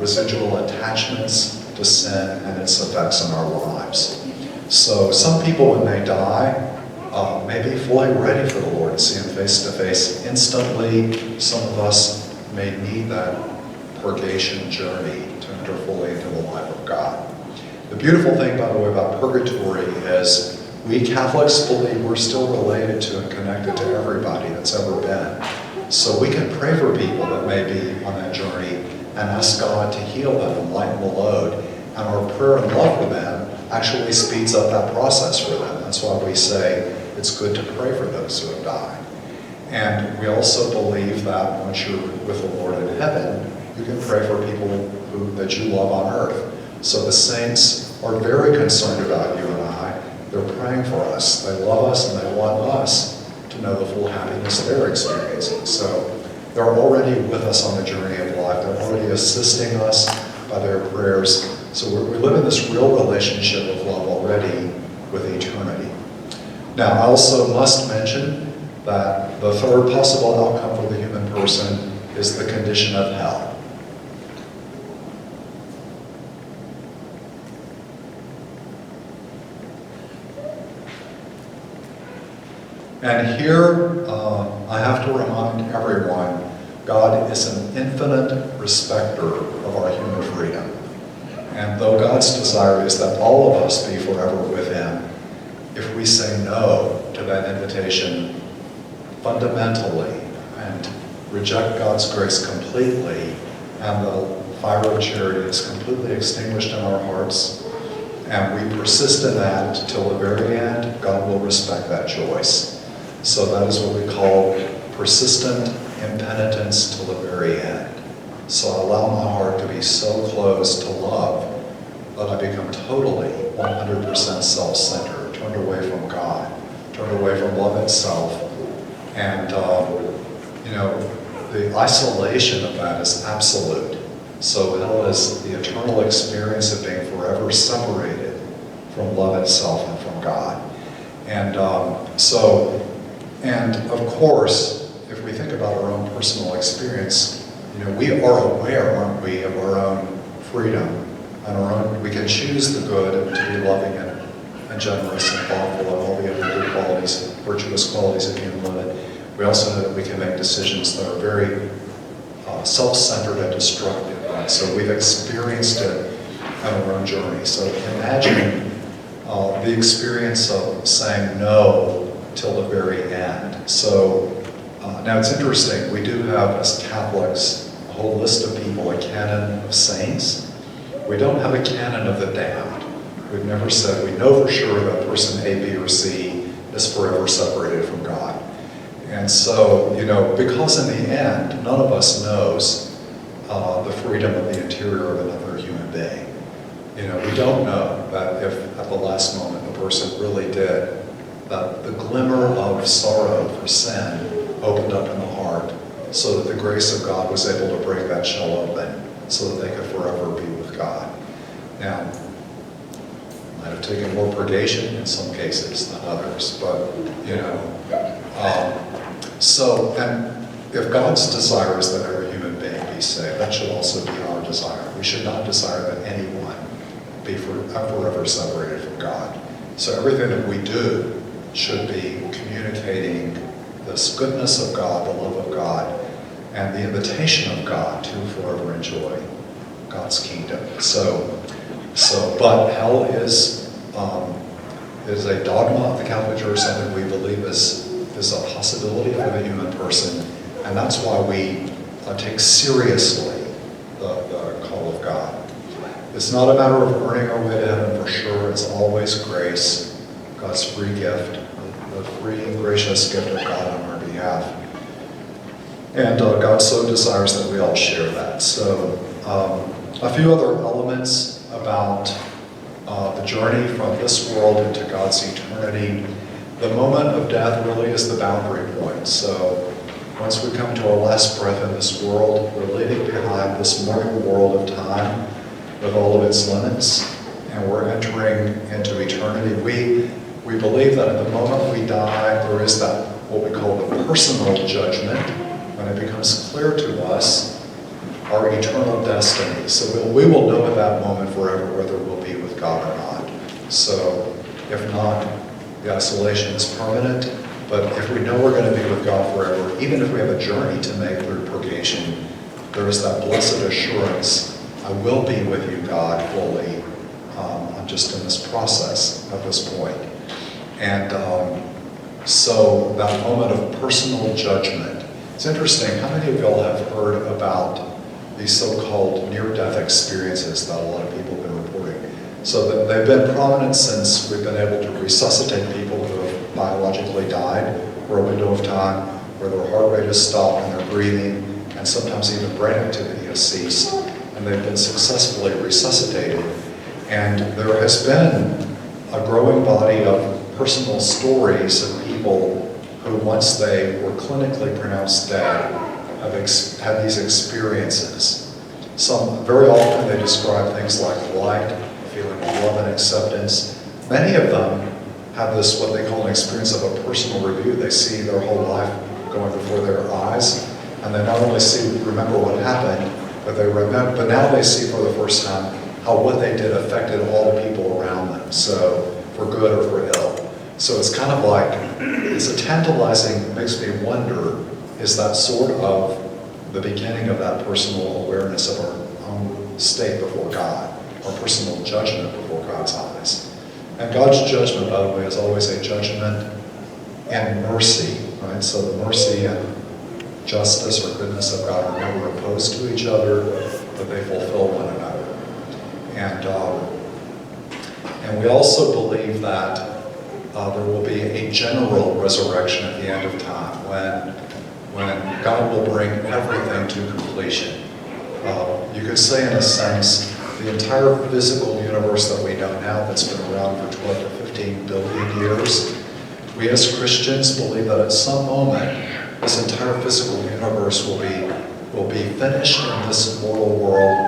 residual attachments to sin and its effects in our lives. So some people, when they die, may be fully ready for the Lord to see Him face to face instantly. Some of us may need that purgation journey to enter fully into the life of God. The beautiful thing, by the way, about purgatory is we Catholics believe we're still related to and connected to everybody that's ever been. So we can pray for people that may be on that journey and ask God to heal them and lighten the load. And our prayer and love for them actually speeds up that process for them. That's why we say it's good to pray for those who have died. And we also believe that once you're with the Lord in heaven, you can pray for people that you love on earth. So the saints are very concerned about you and I. They're praying for us. They love us and they want us to know the full happiness they're experiencing. So they're already with us on the journey of life. They're already assisting us by their prayers. So we live in this real relationship of love already with eternity. Now, I also must mention that the third possible outcome for the human person is the condition of hell. And here, I have to remind everyone, God is an infinite respecter of our human freedom. And though God's desire is that all of us be forever with Him, if we say no to that invitation fundamentally and reject God's grace completely, and the fire of charity is completely extinguished in our hearts, and we persist in that till the very end, God will respect that choice. So that is what we call persistent impenitence till the very end. So I allow my heart to be so closed to love that I become totally 100% self-centered, turned away from God, turned away from love itself. And, the isolation of that is absolute. So hell is the eternal experience of being forever separated from love itself and from God. And and of course, if we think about our own personal experience, we are aware, aren't we, of our own freedom and our own, we can choose the good and to be loving and generous and thoughtful and all the other good qualities, virtuous qualities of human living. We also know that we can make decisions that are very self-centered and destructive, right? So we've experienced it on our own journey. So imagine the experience of saying no till the very end. So now it's interesting, we do have, as Catholics, a whole list of people, a canon of saints. We don't have a canon of the damned. We've never said, we know for sure that person A, B, or C is forever separated from God. And so, because in the end, none of us knows the freedom of the interior of another human being. We don't know that if at the last moment the person really did, that the glimmer of sorrow for sin opened up in the heart so that the grace of God was able to break that shell open so that they could forever be with God. Now, it might have taken more purgation in some cases than others, but, and if God's desire is that every human being be saved, that should also be our desire. We should not desire that anyone be forever separated from God. So everything that we do should be communicating this goodness of God, the love of God, and the invitation of God to forever enjoy God's kingdom. But hell is a dogma of the Catholic Church, something we believe is a possibility for the human person, and that's why we take seriously the call of God. It's not a matter of earning our way to heaven for sure. It's always grace, God's free gift, the free and gracious gift of God on our behalf. And God so desires that we all share that. So a few other elements about the journey from this world into God's eternity. The moment of death really is the boundary point. So once we come to our last breath in this world, we're leaving behind this mortal world of time with all of its limits, and we're entering into eternity. We We believe that at the moment we die, there is that, what we call the personal judgment, when it becomes clear to us our eternal destiny. So we will know at that moment forever whether we'll be with God or not. So if not, the isolation is permanent. But if we know we're going to be with God forever, even if we have a journey to make through purgation, there is that blessed assurance, I will be with you, God, fully. I'm just in this process at this point. And so that moment of personal judgment. It's interesting, how many of y'all have heard about these so-called near-death experiences that a lot of people have been reporting? So they've been prominent since we've been able to resuscitate people who have biologically died for a window of time where their heart rate has stopped and they're breathing, and sometimes even brain activity has ceased, and they've been successfully resuscitated. And there has been a growing body of personal stories of people who, once they were clinically pronounced dead, have had these experiences. Some, very often they describe things like light, a feeling of love and acceptance. Many of them have this, what they call an experience of a personal review. They see their whole life going before their eyes, and they not only remember what happened, but now they see for the first time how what they did affected all the people around them, so for good or for ill. So it's kind of like, it's a tantalizing, makes me wonder, is that sort of the beginning of that personal awareness of our own state before God, our personal judgment before God's eyes. And God's judgment, by the way, is always a judgment and mercy, right? So the mercy and justice or goodness of God are never opposed to each other, but they fulfill one another. And we also believe that there will be a general resurrection at the end of time when God will bring everything to completion. You could say, in a sense, the entire physical universe that we know now, that's been around for 12 to 15 billion years, we as Christians believe that at some moment this entire physical universe will be finished in this mortal world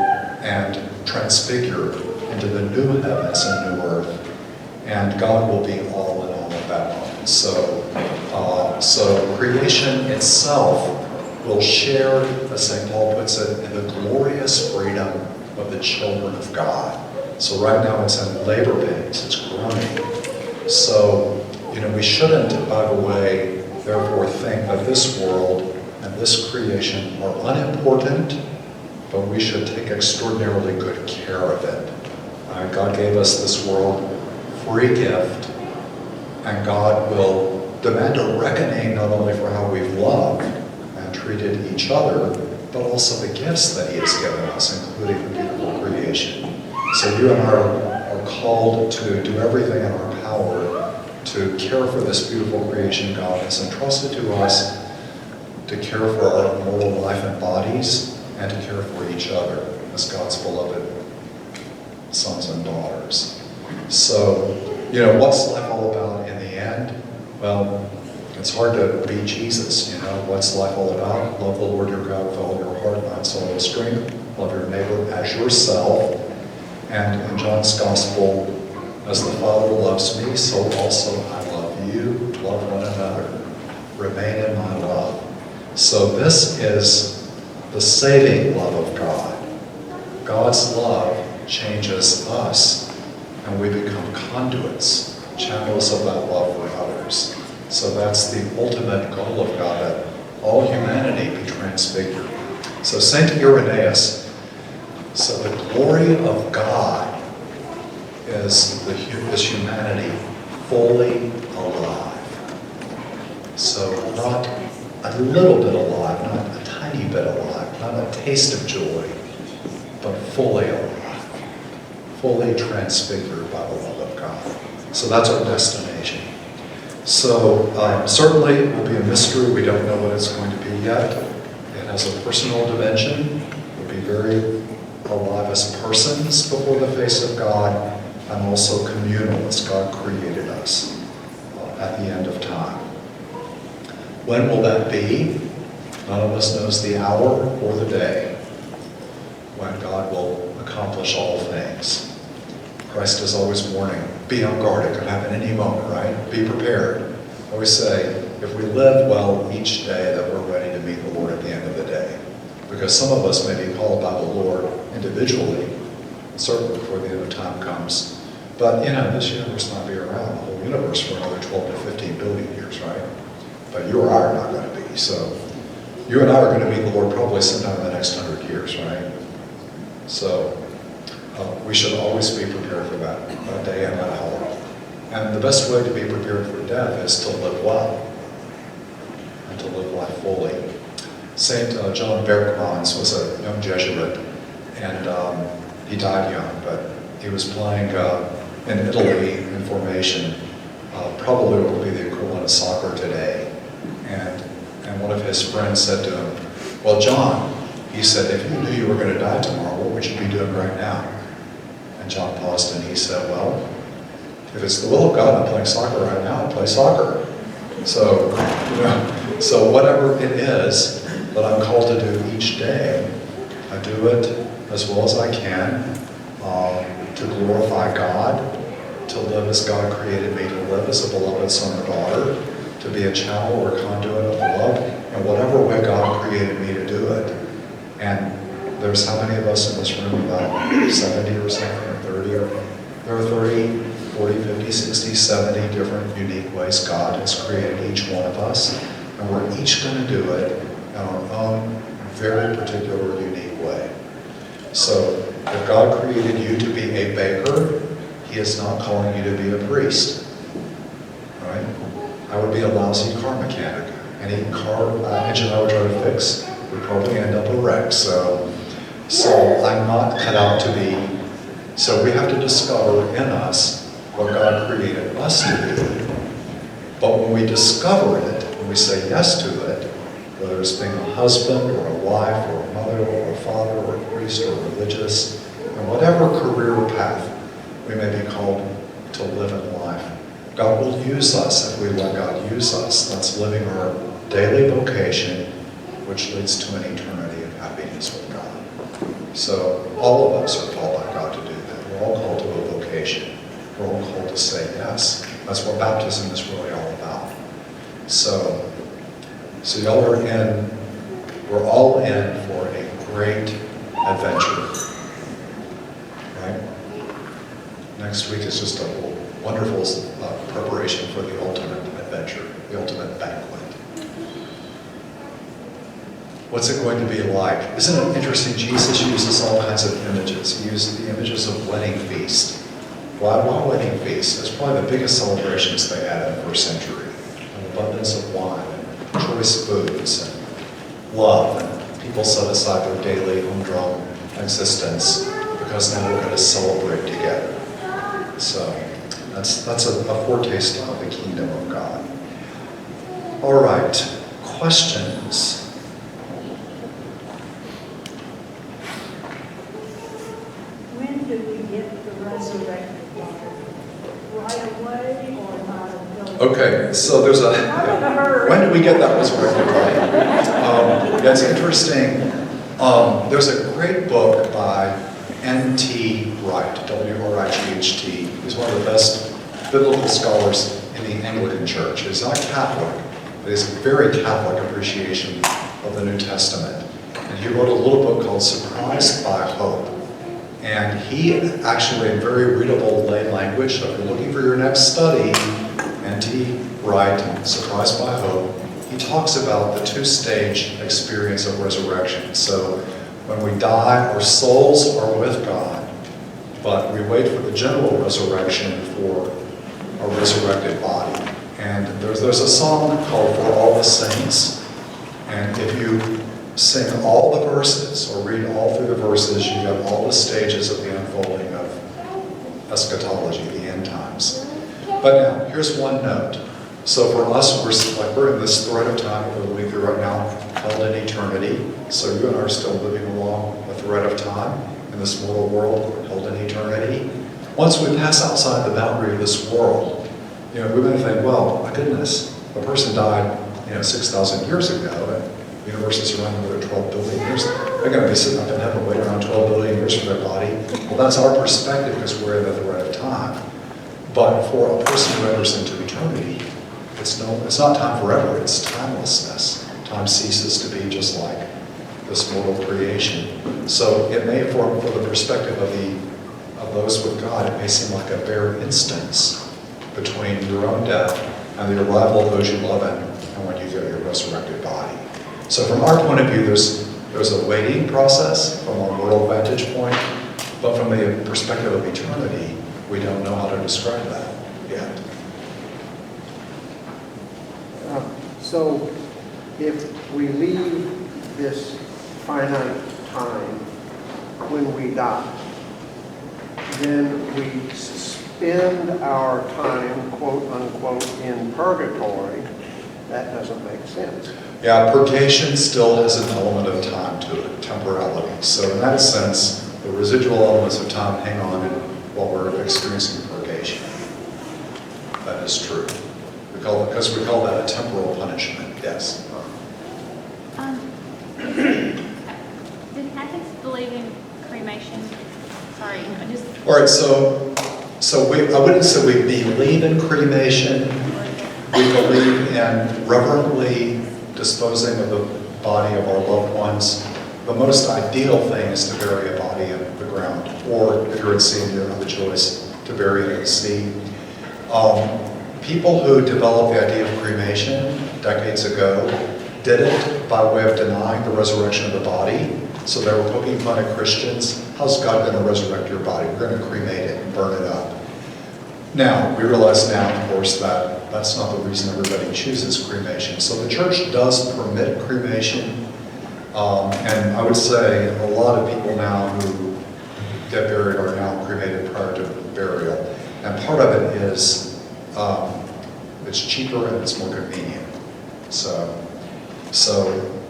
and transfigured into the new heavens and new earth, and God will be all in all at that moment. So creation itself will share, as St. Paul puts it, in the glorious freedom of the children of God. So right now it's in labor pains, it's groaning. So, we shouldn't, by the way, therefore think that this world and this creation are unimportant, but we should take extraordinarily good care of it. God gave us this world free gift, and God will demand a reckoning not only for how we've loved and treated each other, but also the gifts that He has given us, including the beautiful creation. So you and I are called to do everything in our power to care for this beautiful creation God has entrusted to us, to care for our mortal life and bodies, and to care for each other as God's beloved sons and daughters. So, what's life all about in the end? Well, it's hard to beat Jesus. What's life all about? Love the Lord your God with all your heart, mind, soul, and strength. Love your neighbor as yourself. And in John's Gospel, as the Father loves me, so also I love you. Love one another. Remain in my love. So this is the saving love of God. God's love changes us, and we become conduits, channels of that love for others. So that's the ultimate goal of God, that all humanity be transfigured. So St. Irenaeus said the glory of God is humanity fully alive. So not a little bit alive, not a tiny bit alive, not a taste of joy, but fully alive, fully transfigured by the love of God. So that's our destination. So certainly it will be a mystery. We don't know what it's going to be yet. It has a personal dimension. We'll be very alive as persons before the face of God, and also communal as God created us at the end of time. When will that be? None of us knows the hour or the day when God will accomplish all things. Christ is always warning be on guard. It could happen any moment, right? Be prepared. I always say, if we live well each day, that we're ready to meet the Lord at the end of the day. Because some of us may be called by the Lord individually, certainly before the end of time comes. But, this universe might be around, the whole universe, for another 12 to 15 billion years, right? But you or I are not going to be. So, you and I are going to meet the Lord probably sometime in the next 100 years, right? So, we should always be prepared for that day and that hour. And the best way to be prepared for death is to live well and to live life fully. St. John Bergmans was a young Jesuit, and he died young, but he was playing in Italy in formation, probably what would be the equivalent of soccer today. And one of his friends said to him, well, John, he said, if you knew you were going to die tomorrow, what would you be doing right now? And John paused and he said, well, if it's the will of God, I'm playing soccer right now, I play soccer. So, so whatever it is that I'm called to do each day, I do it as well as I can to glorify God, to live as God created me to live, as a beloved son or daughter, to be a channel or conduit of love, in whatever way God created me to do it. And there's how many of us in this room, about 70 or something, or 30, or there are 30, 40, 50, 60, 70 different unique ways God has created each one of us. And we're each going to do it in our own very particular, unique way. So if God created you to be a baker, He is not calling you to be a priest. Right? I would be a lousy car mechanic. Any car engine I would try to fix would probably end up a wreck. So I'm not cut out to be. So we have to discover in us what God created us to be. But when we discover it, when we say yes to it, whether it's being a husband or a wife or a mother or a father or a priest or religious, and whatever career path we may be called to live in life, God will use us if we let God use us. That's living our daily vocation, which leads to an eternity of happiness with God. So all of us are called by God to do that. We're all called to a vocation. We're all called to say yes. That's what baptism is really all about. So y'all are in, we're all in for a great adventure. Right? Next week is just a wonderful preparation for the ultimate adventure, the ultimate banquet. What's it going to be like? Isn't it interesting? Jesus uses all kinds of images. He uses the images of wedding feast. Why wedding feast? It's probably the biggest celebrations they had in the first century. An abundance of wine and choice foods and love. And people set aside their daily humdrum existence because now we're going to celebrate together. So that's a foretaste of the kingdom of God. All right, questions? When do we get the resurrected body? Right away or not until? Okay, so there's a, Not in a hurry. when do we get that resurrected body? Yeah, it's interesting. There's a great book by N.T. Wright, W-R-I-G-H-T. He's one of the best biblical scholars in the Anglican Church. He's not Catholic, but he has a very Catholic appreciation of the New Testament. And he wrote a little book called Surprised by Hope. And he actually, in very readable lay language, so if you're looking for your next study, N.T. Wright, Surprised by Hope, he talks about the two-stage experience of resurrection. So when we die, our souls are with God, but we wait for the general resurrection for a resurrected body. And there's a song called For All the Saints, and if you sing all the verses or read all through the verses, you have all the stages of the unfolding of eschatology, the end times. But now, here's one note. So for us, we're in this thread of time that we're living through right now, held in eternity. So you and I are still living along the thread of time in this mortal world, held in eternity. Once we pass outside the boundary of this world, we're going to think, well, my goodness, a person died, 6,000 years ago, and the universe is around another 12 billion years. They're going to be sitting up in heaven waiting around 12 billion years for their body. Well, that's our perspective because we're in the thread of time. But for a person who enters into eternity, it's not time forever, it's timelessness. Time ceases to be just like this mortal creation. So it may, from the perspective of those with God, it may seem like a bare instance between your own death and the arrival of those you love and when you get your resurrected body. So from our point of view, there's a waiting process from a moral vantage point, but from the perspective of eternity, we don't know how to describe that yet. So if we leave this finite time when we die, then we spend our time, quote unquote, in purgatory. That doesn't make sense. Yeah, purgation still has an element of time to it, temporality. So in that sense, the residual elements of time hang on in while we're experiencing purgation. That is true. Because we call that a temporal punishment, yes. Did Catholics believe in cremation? Sorry, I just... All right, so I wouldn't say we believe in cremation. We believe in reverently disposing of the body of our loved ones. The most ideal thing is to bury a body in the ground, or if you're at sea and you don't have a choice, to bury it at sea. People who developed the idea of cremation decades ago did it by way of denying the resurrection of the body. So they were poking fun at Christians. How's God going to resurrect your body? We're going to cremate it and burn it up. Now, we realize now, of course, that that's not the reason everybody chooses cremation. So the church does permit cremation. And I would say a lot of people now who get buried are now cremated prior to burial. And part of it is it's cheaper and it's more convenient. So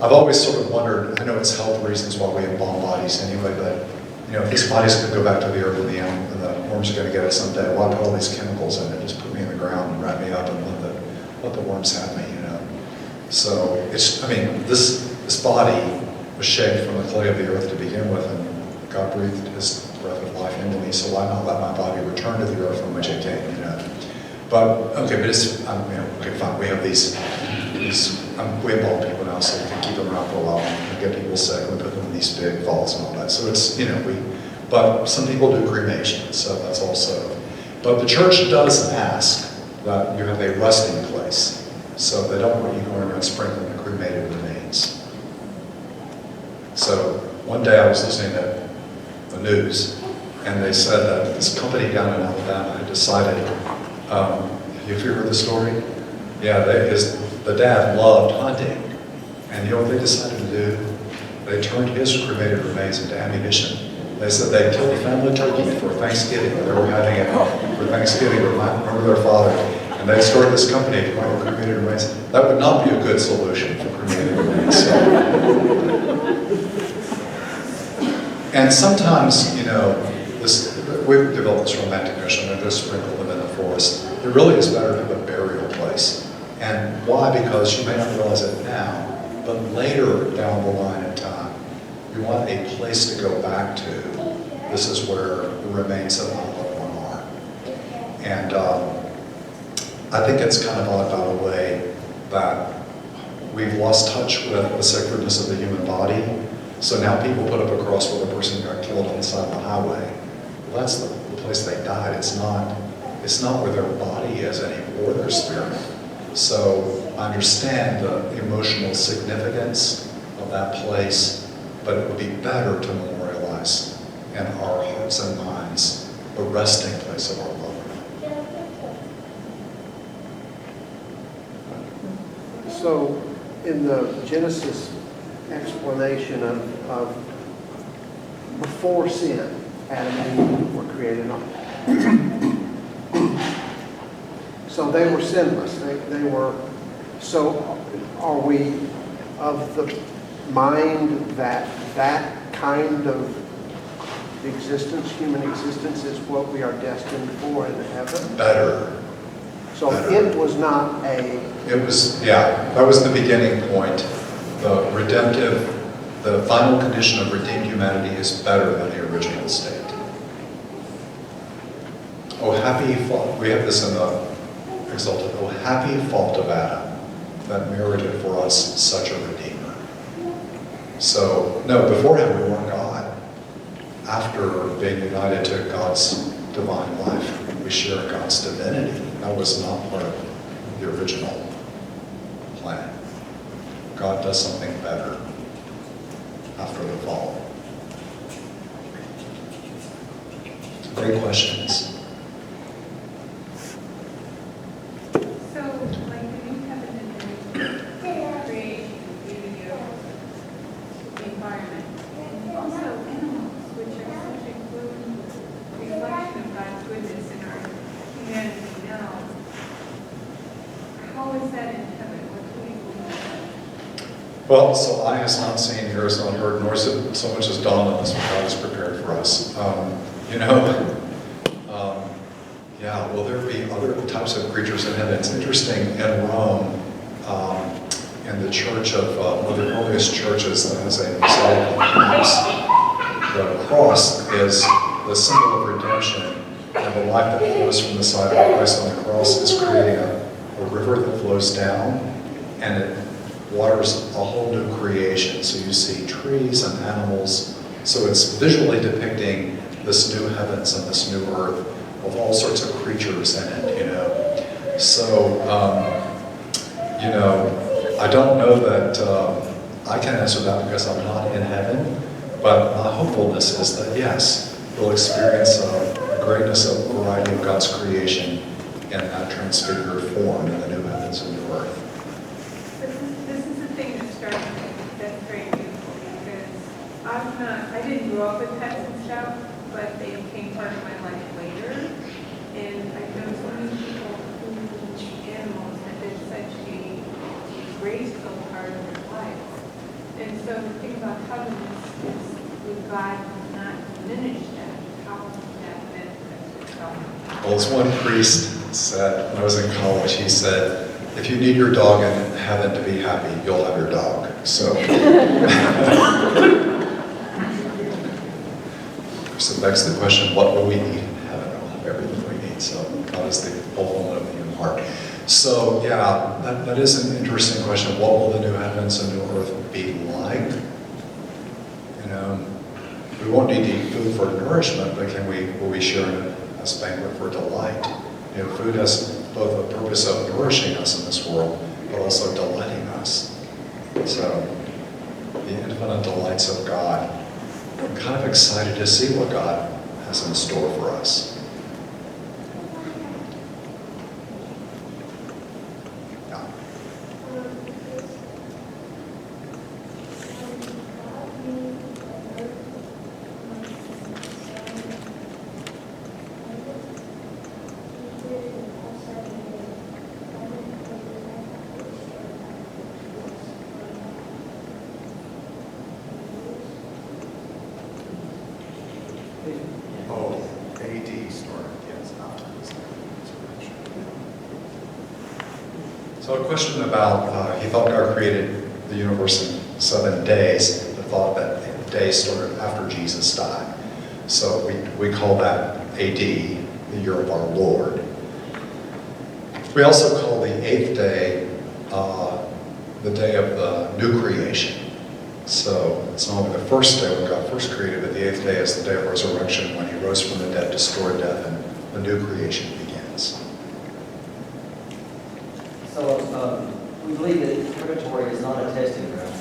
I've always sort of wondered, I know it's health reasons why we embalm bodies anyway, but if these bodies could go back to the earth in the end and the worms are going to get it someday, why put all these chemicals in it? Just put me in the ground and wrap me up and let the worms have me, So this body was shaped from the clay of the earth to begin with, and God breathed his breath of life into me, so why not let my body return to the earth from which it came, But it's, okay, fine, we have these we embalm people now so we can keep them around for a while and get people sick, and we put them in these big vaults and all that. So it's, but some people do cremation, so that's also, but the church does ask that you have a resting place, so they don't want you going around sprinkling the cremated remains. So one day I was listening to the news, and they said that this company down in Alabama had decided, have you heard the story? Yeah, the dad loved hunting, and you know what they decided to do? They turned his cremated remains into ammunition. They said they killed a family turkey for Thanksgiving. They were having it for Thanksgiving to remember their father, and they started this company to find cremated remains. That would not be a good solution for cremated remains. And sometimes, we've developed this romantic notion that they're sprinkled them in the forest. It really is better to have a burial place. And why? Because you may not realize it now, but later down the line in time, you want a place to go back to. This is where the remains of the loved one are. And I think it's kind of odd, by the way, that we've lost touch with the sacredness of the human body. So now people put up a cross where the person got killed on the side of the highway. Well, that's the place they died. It's not where their body is anymore, or their spirit. So I understand the emotional significance of that place, but it would be better to memorialize in our hearts and minds the resting place of our loved one. So in the Genesis explanation of before sin, Adam and Eve were created on. So they were sinless. They were. So are we of the mind that that kind of existence, human existence, is what we are destined for in heaven? Better. So better. It was not a... It was, yeah, that was the beginning point. The final condition of redeemed humanity is better than the original state. Oh, happy fault, we have this in the Exalted, oh, happy fault of Adam that merited for us such a Redeemer. So, no, beforehand we weren't God. After being united to God's divine life, we share God's divinity. That was not part of the original plan. God does something better after the fall. Great questions. So, like the new heaven and earth, creation, beauty of the environment, and also animals, which are such a good reflection of God's goodness in our humanity now. How is that in heaven? What do we believe? Well, so eye has not seen, ear has not heard, nor is it so much as dawned on us what God has prepared for us. Yeah, will there be other types of creatures in heaven? It's interesting, in Rome, in the church of, one of the earliest churches that has a mosaic cross, the cross is the symbol of redemption, and the life that flows from the side of Christ on the cross is creating a river that flows down, and it waters a whole new creation. So you see trees and animals. So it's visually depicting this new heavens and this new earth of all sorts of creatures in it, So, I don't know that I can answer that because I'm not in heaven, but my hopefulness is that yes, we'll experience the greatness of the variety of God's creation in that transfigured form in the new heavens and new earth. This is the thing that struck me, that's very beautiful, because I didn't grow up with pets and stuff, but they became part of my life later. And I know so many people who animals have been such a graceful part of their life. And so the thing about heaven is with God does not diminish that. How that manifests itself. Well, as one priest said when I was in college, he said, if you need your dog in heaven to be happy, you'll have your dog. So, so it begs the question, what will we need in heaven? We'll have everything we need. So God is the fulfillment of the human heart. So yeah, that is an interesting question. What will the new heavens and new earth be like? We won't need to eat food for nourishment, but will we share it as banquet for delight? Food has both a purpose of nourishing us in this world, but also delighting us. So, the infinite delights of God. I'm kind of excited to see what God has in store for us. Yeah. Oh, AD story, yes, not resurrection. So a question about, he thought God created the universe in 7 days, but thought that the day started after Jesus died. So we call that AD, the year of our Lord. We also call the 8th day the day of the new creation. So it's not only the first day when God first created, but the 8th day is the day of resurrection when he rose from the dead, destroyed death, and the new creation begins. So we believe that purgatory is not a testing ground.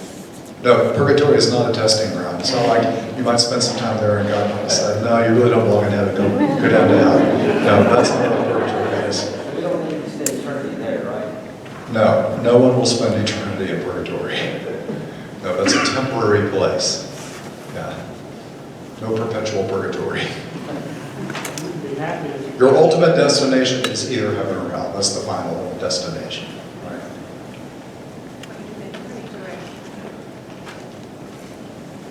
No, purgatory is not a testing ground. It's not like you might spend some time there and God might say, no, you really don't belong in heaven, go down to hell. No, that's not what purgatory is. We don't need to spend eternity there, right? No one will spend eternity in purgatory. No, that's a temporary place. Yeah. No perpetual purgatory. Your ultimate destination is either heaven or hell. That's the final destination. Right?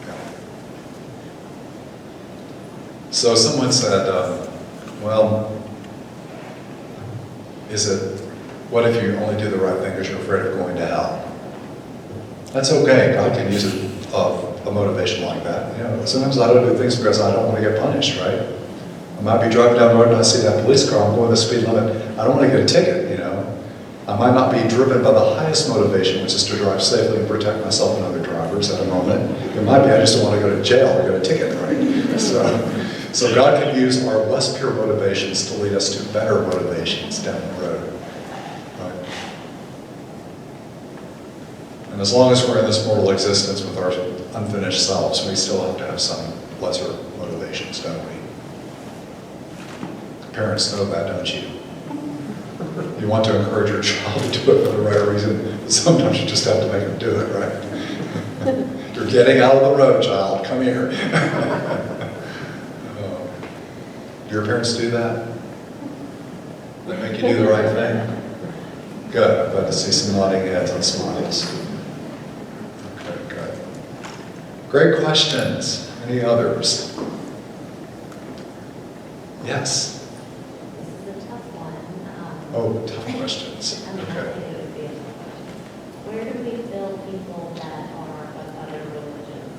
Yeah. So someone said, well, what if you only do the right thing because you're afraid of going to hell? That's okay. God can use a motivation like that. Sometimes I don't do things because I don't want to get punished, right? I might be driving down the road and I see that police car, I'm going the speed limit, I don't want to get a ticket, you know. I might not be driven by the highest motivation, which is to drive safely and protect myself and other drivers at a moment. It might be I just don't want to go to jail or get a ticket, right? So God can use our less pure motivations to lead us to better motivations down the road. Right? And as long as we're in this mortal existence with our unfinished selves, we still have to have some lesser motivations, don't we? Parents know that, don't you? You want to encourage your child to do it for the right reason, but sometimes you just have to make them do it, right? You're getting out of the road, child. Come here. Do your parents do that? They make you do the right thing? Good. I'm glad to see some nodding heads and smiles. Okay, good. Great questions. Any others? Yes. Oh, tough questions. Okay. Where do we fill people that are of other religions?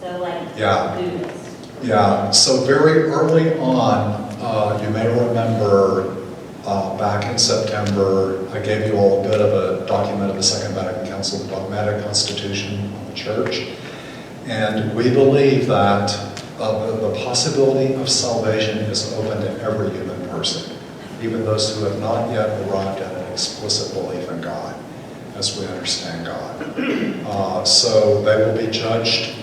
So like Yeah. Buddhists. Yeah, so very early on, you may remember back in September, I gave you all a bit of a document of the Second Vatican Council, the dogmatic constitution of the church. And we believe that the possibility of salvation is open to every human person, even those who have not yet arrived at an explicit belief in God, as we understand God. So they will be judged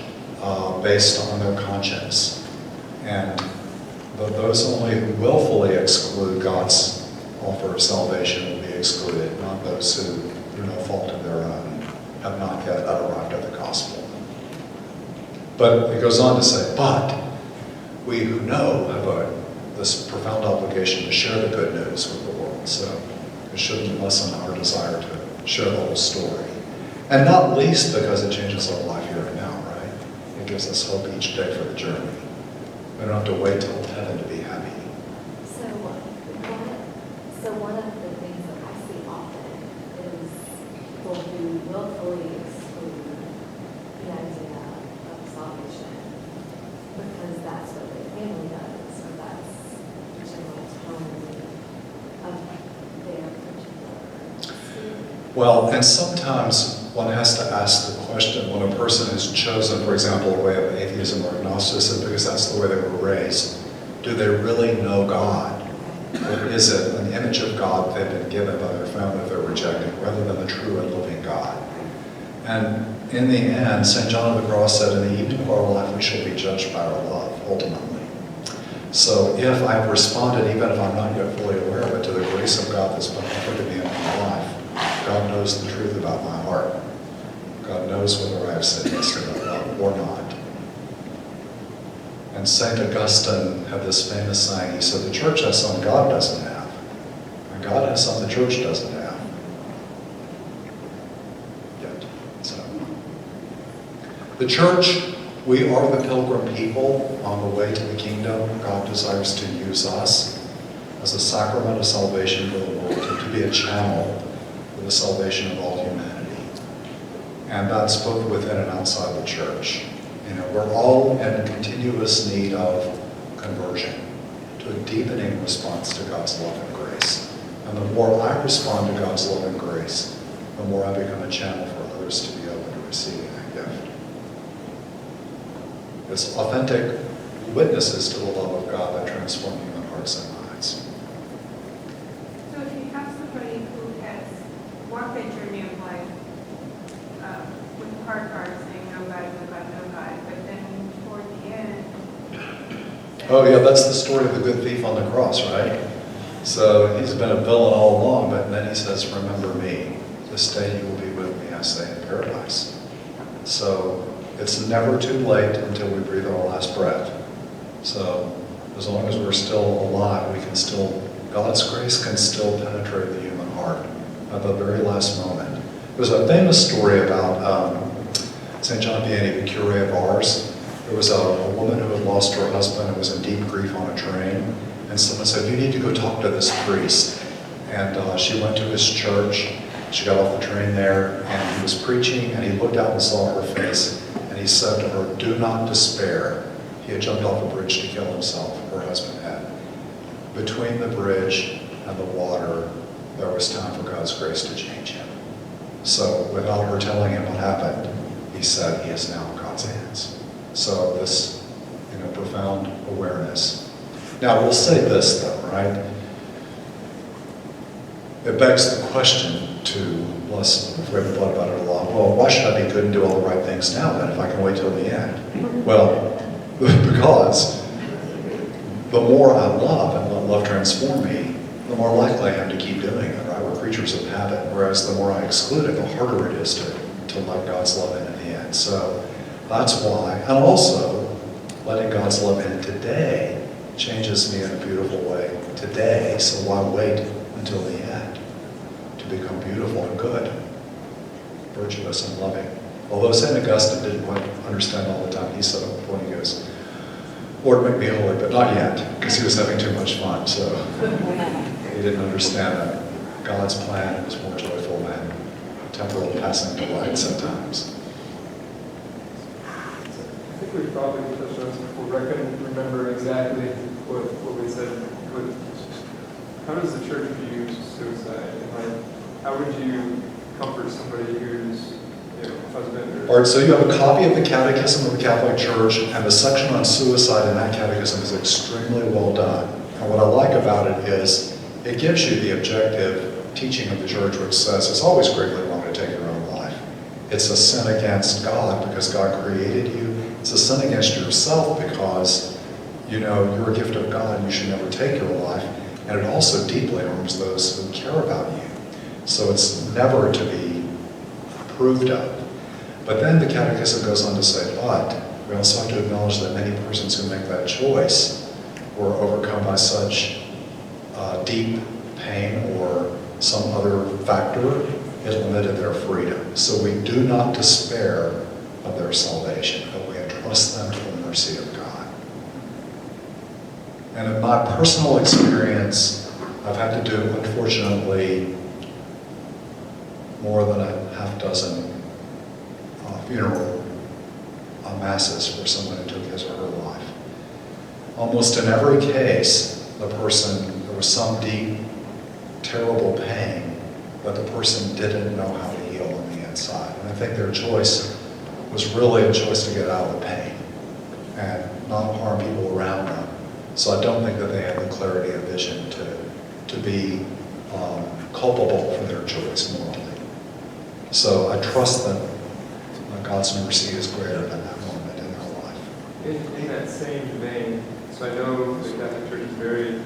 based on their conscience. And those only who willfully exclude God's offer of salvation will be excluded, not those who, through no fault of their own, have not yet arrived at the gospel. But it goes on to say, but we who know have this profound obligation to share the good news with the world. So it shouldn't lessen our desire to share the whole story. And not least because it changes our life here and now, right? It gives us hope each day for the journey. We don't have to wait till heaven to be happy. So one of the things that I see often is people who willfully exclude the idea of salvation because that's what their family does, or that's the general tone of their particular. Well, and sometimes one has to ask the question, when a person has chosen, for example, a way of atheism or agnosticism because that's the way they were raised, do they really know God? Or is it an image of God they've been given by their family they're rejecting, rather than the true and living God? And in the end, St. John of the Cross said, in the evening of our life we shall be judged by our love, ultimately. So if I've responded, even if I'm not yet fully aware of it, to the grace of God that's been offered to me in my life, God knows the truth about my heart. God knows whether I have said yes to that love or not. And St. Augustine had this famous saying, he said, the church has something God doesn't have, and God has something the church doesn't have. Yet. So, the church, we are the pilgrim people on the way to the kingdom. God desires to use us as a sacrament of salvation for the world, to be a channel for the salvation of all humanity. And that's both within and outside the church. You know, we're all in continuous need of conversion, to a deepening response to God's love and grace. And the more I respond to God's love and grace, the more I become a channel for others to be open to receiving that gift. It's authentic witnesses to the love of God that transform human hearts and minds. So if you have somebody who has walked that journey of life with hard hearts, saying no God, no God, no God, but then toward the end... Oh yeah, that's the story of the good thief on the cross, right? So he's been a villain all along, but then he says, remember me. This day you will be with me, I say, in paradise. So it's never too late until we breathe our last breath. So as long as we're still alive, we can still, God's grace can still penetrate the human heart at the very last moment. There's a famous story about St. John Vianney, the cure of Ars. There was a woman who had lost her husband and was in deep grief on a train. And someone said, you need to go talk to this priest. And she went to his church. She got off the train there, and he was preaching, and he looked out and saw her face. And he said to her, do not despair. He had jumped off a bridge to kill himself, her husband had. Between the bridge and the water, there was time for God's grace to change him. So without her telling him what happened, he said he is now in God's hands. So this, profound awareness. Now we'll say this though, right? It begs the question to, plus if we haven't thought about it a lot, well, why should I be good and do all the right things now then if I can wait till the end? Well, because the more I love and let love transform me, the more likely I am to keep doing it, right? We're creatures of habit, whereas the more I exclude it, the harder it is to let God's love in the end. So that's why, and also letting God's love in today changes me in a beautiful way today, so why wait until the end to become beautiful and good, virtuous and loving? Although St. Augustine didn't quite understand all the time, he said at one point, he goes, Lord, make me holy, but not yet, because he was having too much fun, so he didn't understand that God's plan was more joyful than temporal passing delights at times. I think we've probably touched on this before, I couldn't remember exactly what we said, but how does the church view suicide? And how would you comfort somebody who's husband or... All right, so you have a copy of the Catechism of the Catholic Church, and the section on suicide in that catechism is extremely well done. And what I like about it is it gives you the objective teaching of the Church, which says it's always greatly wrong to take your own life. It's a sin against God because God created you. It's a sin against yourself because, you're a gift of God and you should never take your life. And it also deeply harms those who care about you. So it's never to be approved of. But then the Catechism goes on to say, but we also have to acknowledge that many persons who make that choice were overcome by such deep pain or some other factor, it limited their freedom. So we do not despair of their salvation, but we entrust them to the mercy of God. And in my personal experience, I've had to do, unfortunately, more than a half dozen funeral masses for someone who took his or her life. Almost in every case, there was some deep, terrible pain, but the person didn't know how to heal on the inside. And I think their choice was really a choice to get out of the pain and not harm people around them. So I don't think that they have the clarity of vision to be culpable for their choice morally. So I trust that God's mercy is greater than that moment in their life. In that same vein, so I know the Catholic Church is very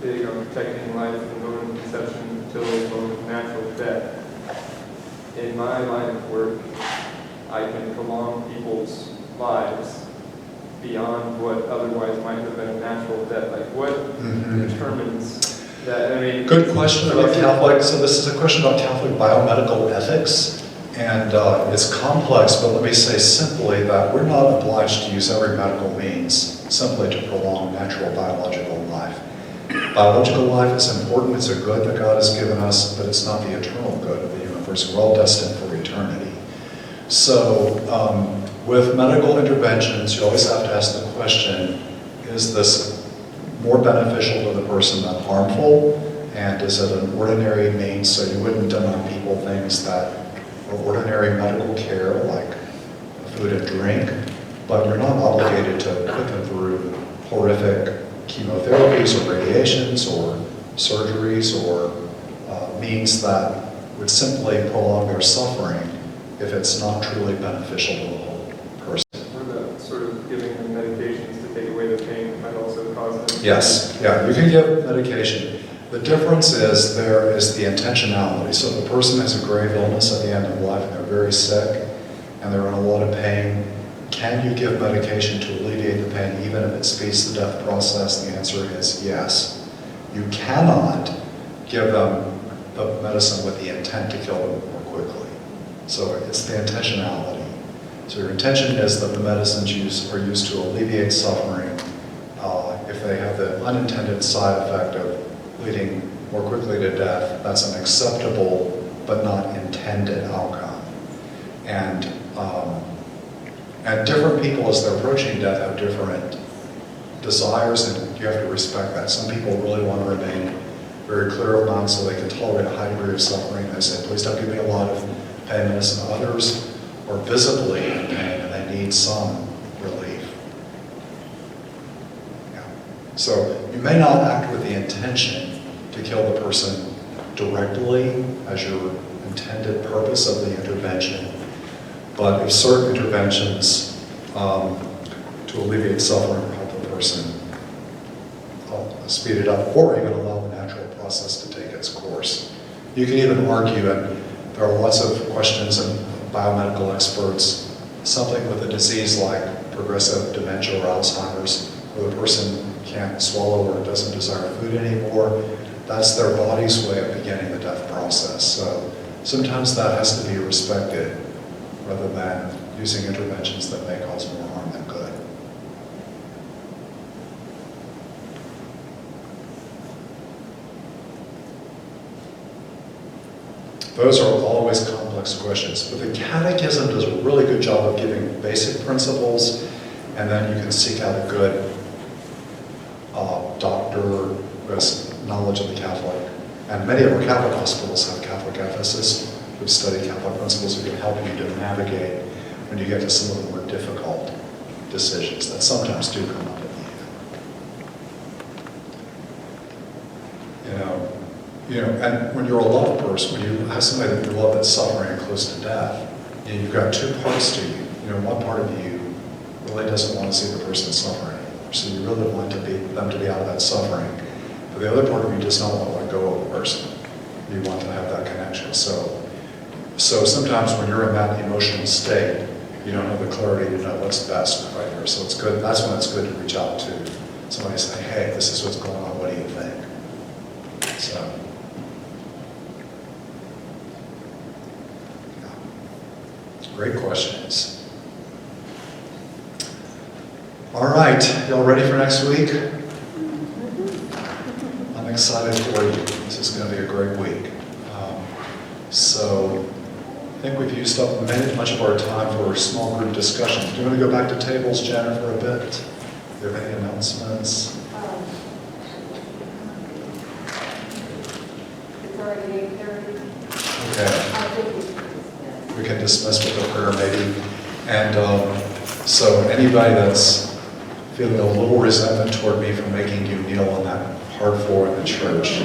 big on protecting life from going to conception until natural death. In my line of work, I can prolong people's lives beyond what otherwise might have been a natural death. Like what determines that? I mean, good question about Catholic. So this is a question about Catholic biomedical ethics. And it's complex, but let me say simply that we're not obliged to use every medical means simply to prolong natural biological life. Biological life is important, it's a good that God has given us, but it's not the eternal good of the universe. We're all destined for eternity. So with medical interventions, you always have to ask the question, is this more beneficial to the person than harmful? And is it an ordinary means, so you wouldn't deny people things that or ordinary medical care like food and drink, but you're not obligated to put them through horrific chemotherapies or radiations or surgeries or means that would simply prolong their suffering if it's not truly beneficial to the whole person. What about sort of giving them medications to take away the pain that might also cause them? Yes, yeah, you can give medication. The difference is there is the intentionality. So if the person has a grave illness at the end of life and they're very sick and they're in a lot of pain, can you give medication to alleviate the pain even if it speeds the death process? The answer is yes. You cannot give them the medicine with the intent to kill them more quickly. So it's the intentionality. So your intention is that the medicines are used to alleviate suffering. If they have the unintended side effect of leading more quickly to death, that's an acceptable but not intended outcome. And And different people, as they're approaching death, have different desires, and you have to respect that. Some people really want to remain very clear of mind so they can tolerate a high degree of suffering. They say, please don't give me a lot of pain medicine. Others are visibly in pain and they need some relief. Yeah. So you may not act with the intention to kill the person directly as your intended purpose of the intervention, but if certain interventions to alleviate suffering or help the person, speed it up, or even allow the natural process to take its course. You can even argue, and there are lots of questions and biomedical experts, something with a disease like progressive dementia or Alzheimer's, where the person can't swallow or doesn't desire food anymore, that's their body's way of beginning the death process. So sometimes that has to be respected rather than using interventions that may cause more harm than good. Those are always complex questions, but the Catechism does a really good job of giving basic principles, and then you can seek out a good doctor who has knowledge of the Catholic. And many of our Catholic hospitals have Catholic ethicists who study Catholic principles who can help you to navigate when you get to some of the more difficult decisions that sometimes do come up at the end. And when you're a loved person, when you have somebody that you love that's suffering and close to death, you've got two parts to you. One part of you really doesn't want to see the person suffering anymore, so you really want them to be out of that suffering. But the other part of you does not want to let go of the person. You want to have that connection. So sometimes when you're in that emotional state, you don't have the clarity to know what's best right here. So it's good. That's when it's good to reach out to somebody and say, hey, this is what's going on. What do you think? So. Great questions. All right, y'all ready for next week? I'm excited for you. This is going to be a great week. So I think we've used up much of our time for small group discussions. Do you want to go back to tables, Jenna, for a bit? Do you have any announcements? It's already 8:30. Okay. We can dismiss with a prayer maybe. And so anybody that's feeling a little resentment toward me for making you kneel on that hard floor in the church.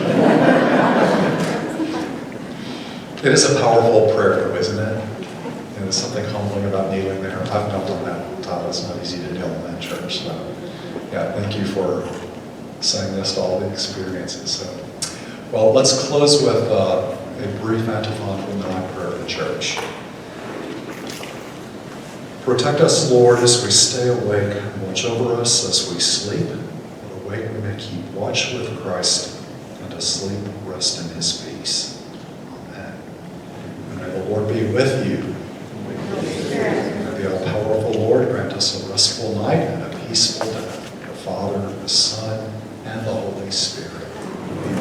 It is a powerful prayer though, isn't it? And there's something humbling about kneeling there. I've knelt on that tile. It's not easy to kneel in that church. So yeah, thank you for saying this to all the experiences. So, well, let's close with a brief antiphon from the night prayer of the church. Protect us, Lord, as we stay awake, and watch over us as we sleep. That awake we may keep watch with Christ, and asleep rest in his peace. Amen. And may the Lord be with you. May the all-powerful Lord grant us a restful night and a peaceful day. The Father, the Son, and the Holy Spirit. Amen.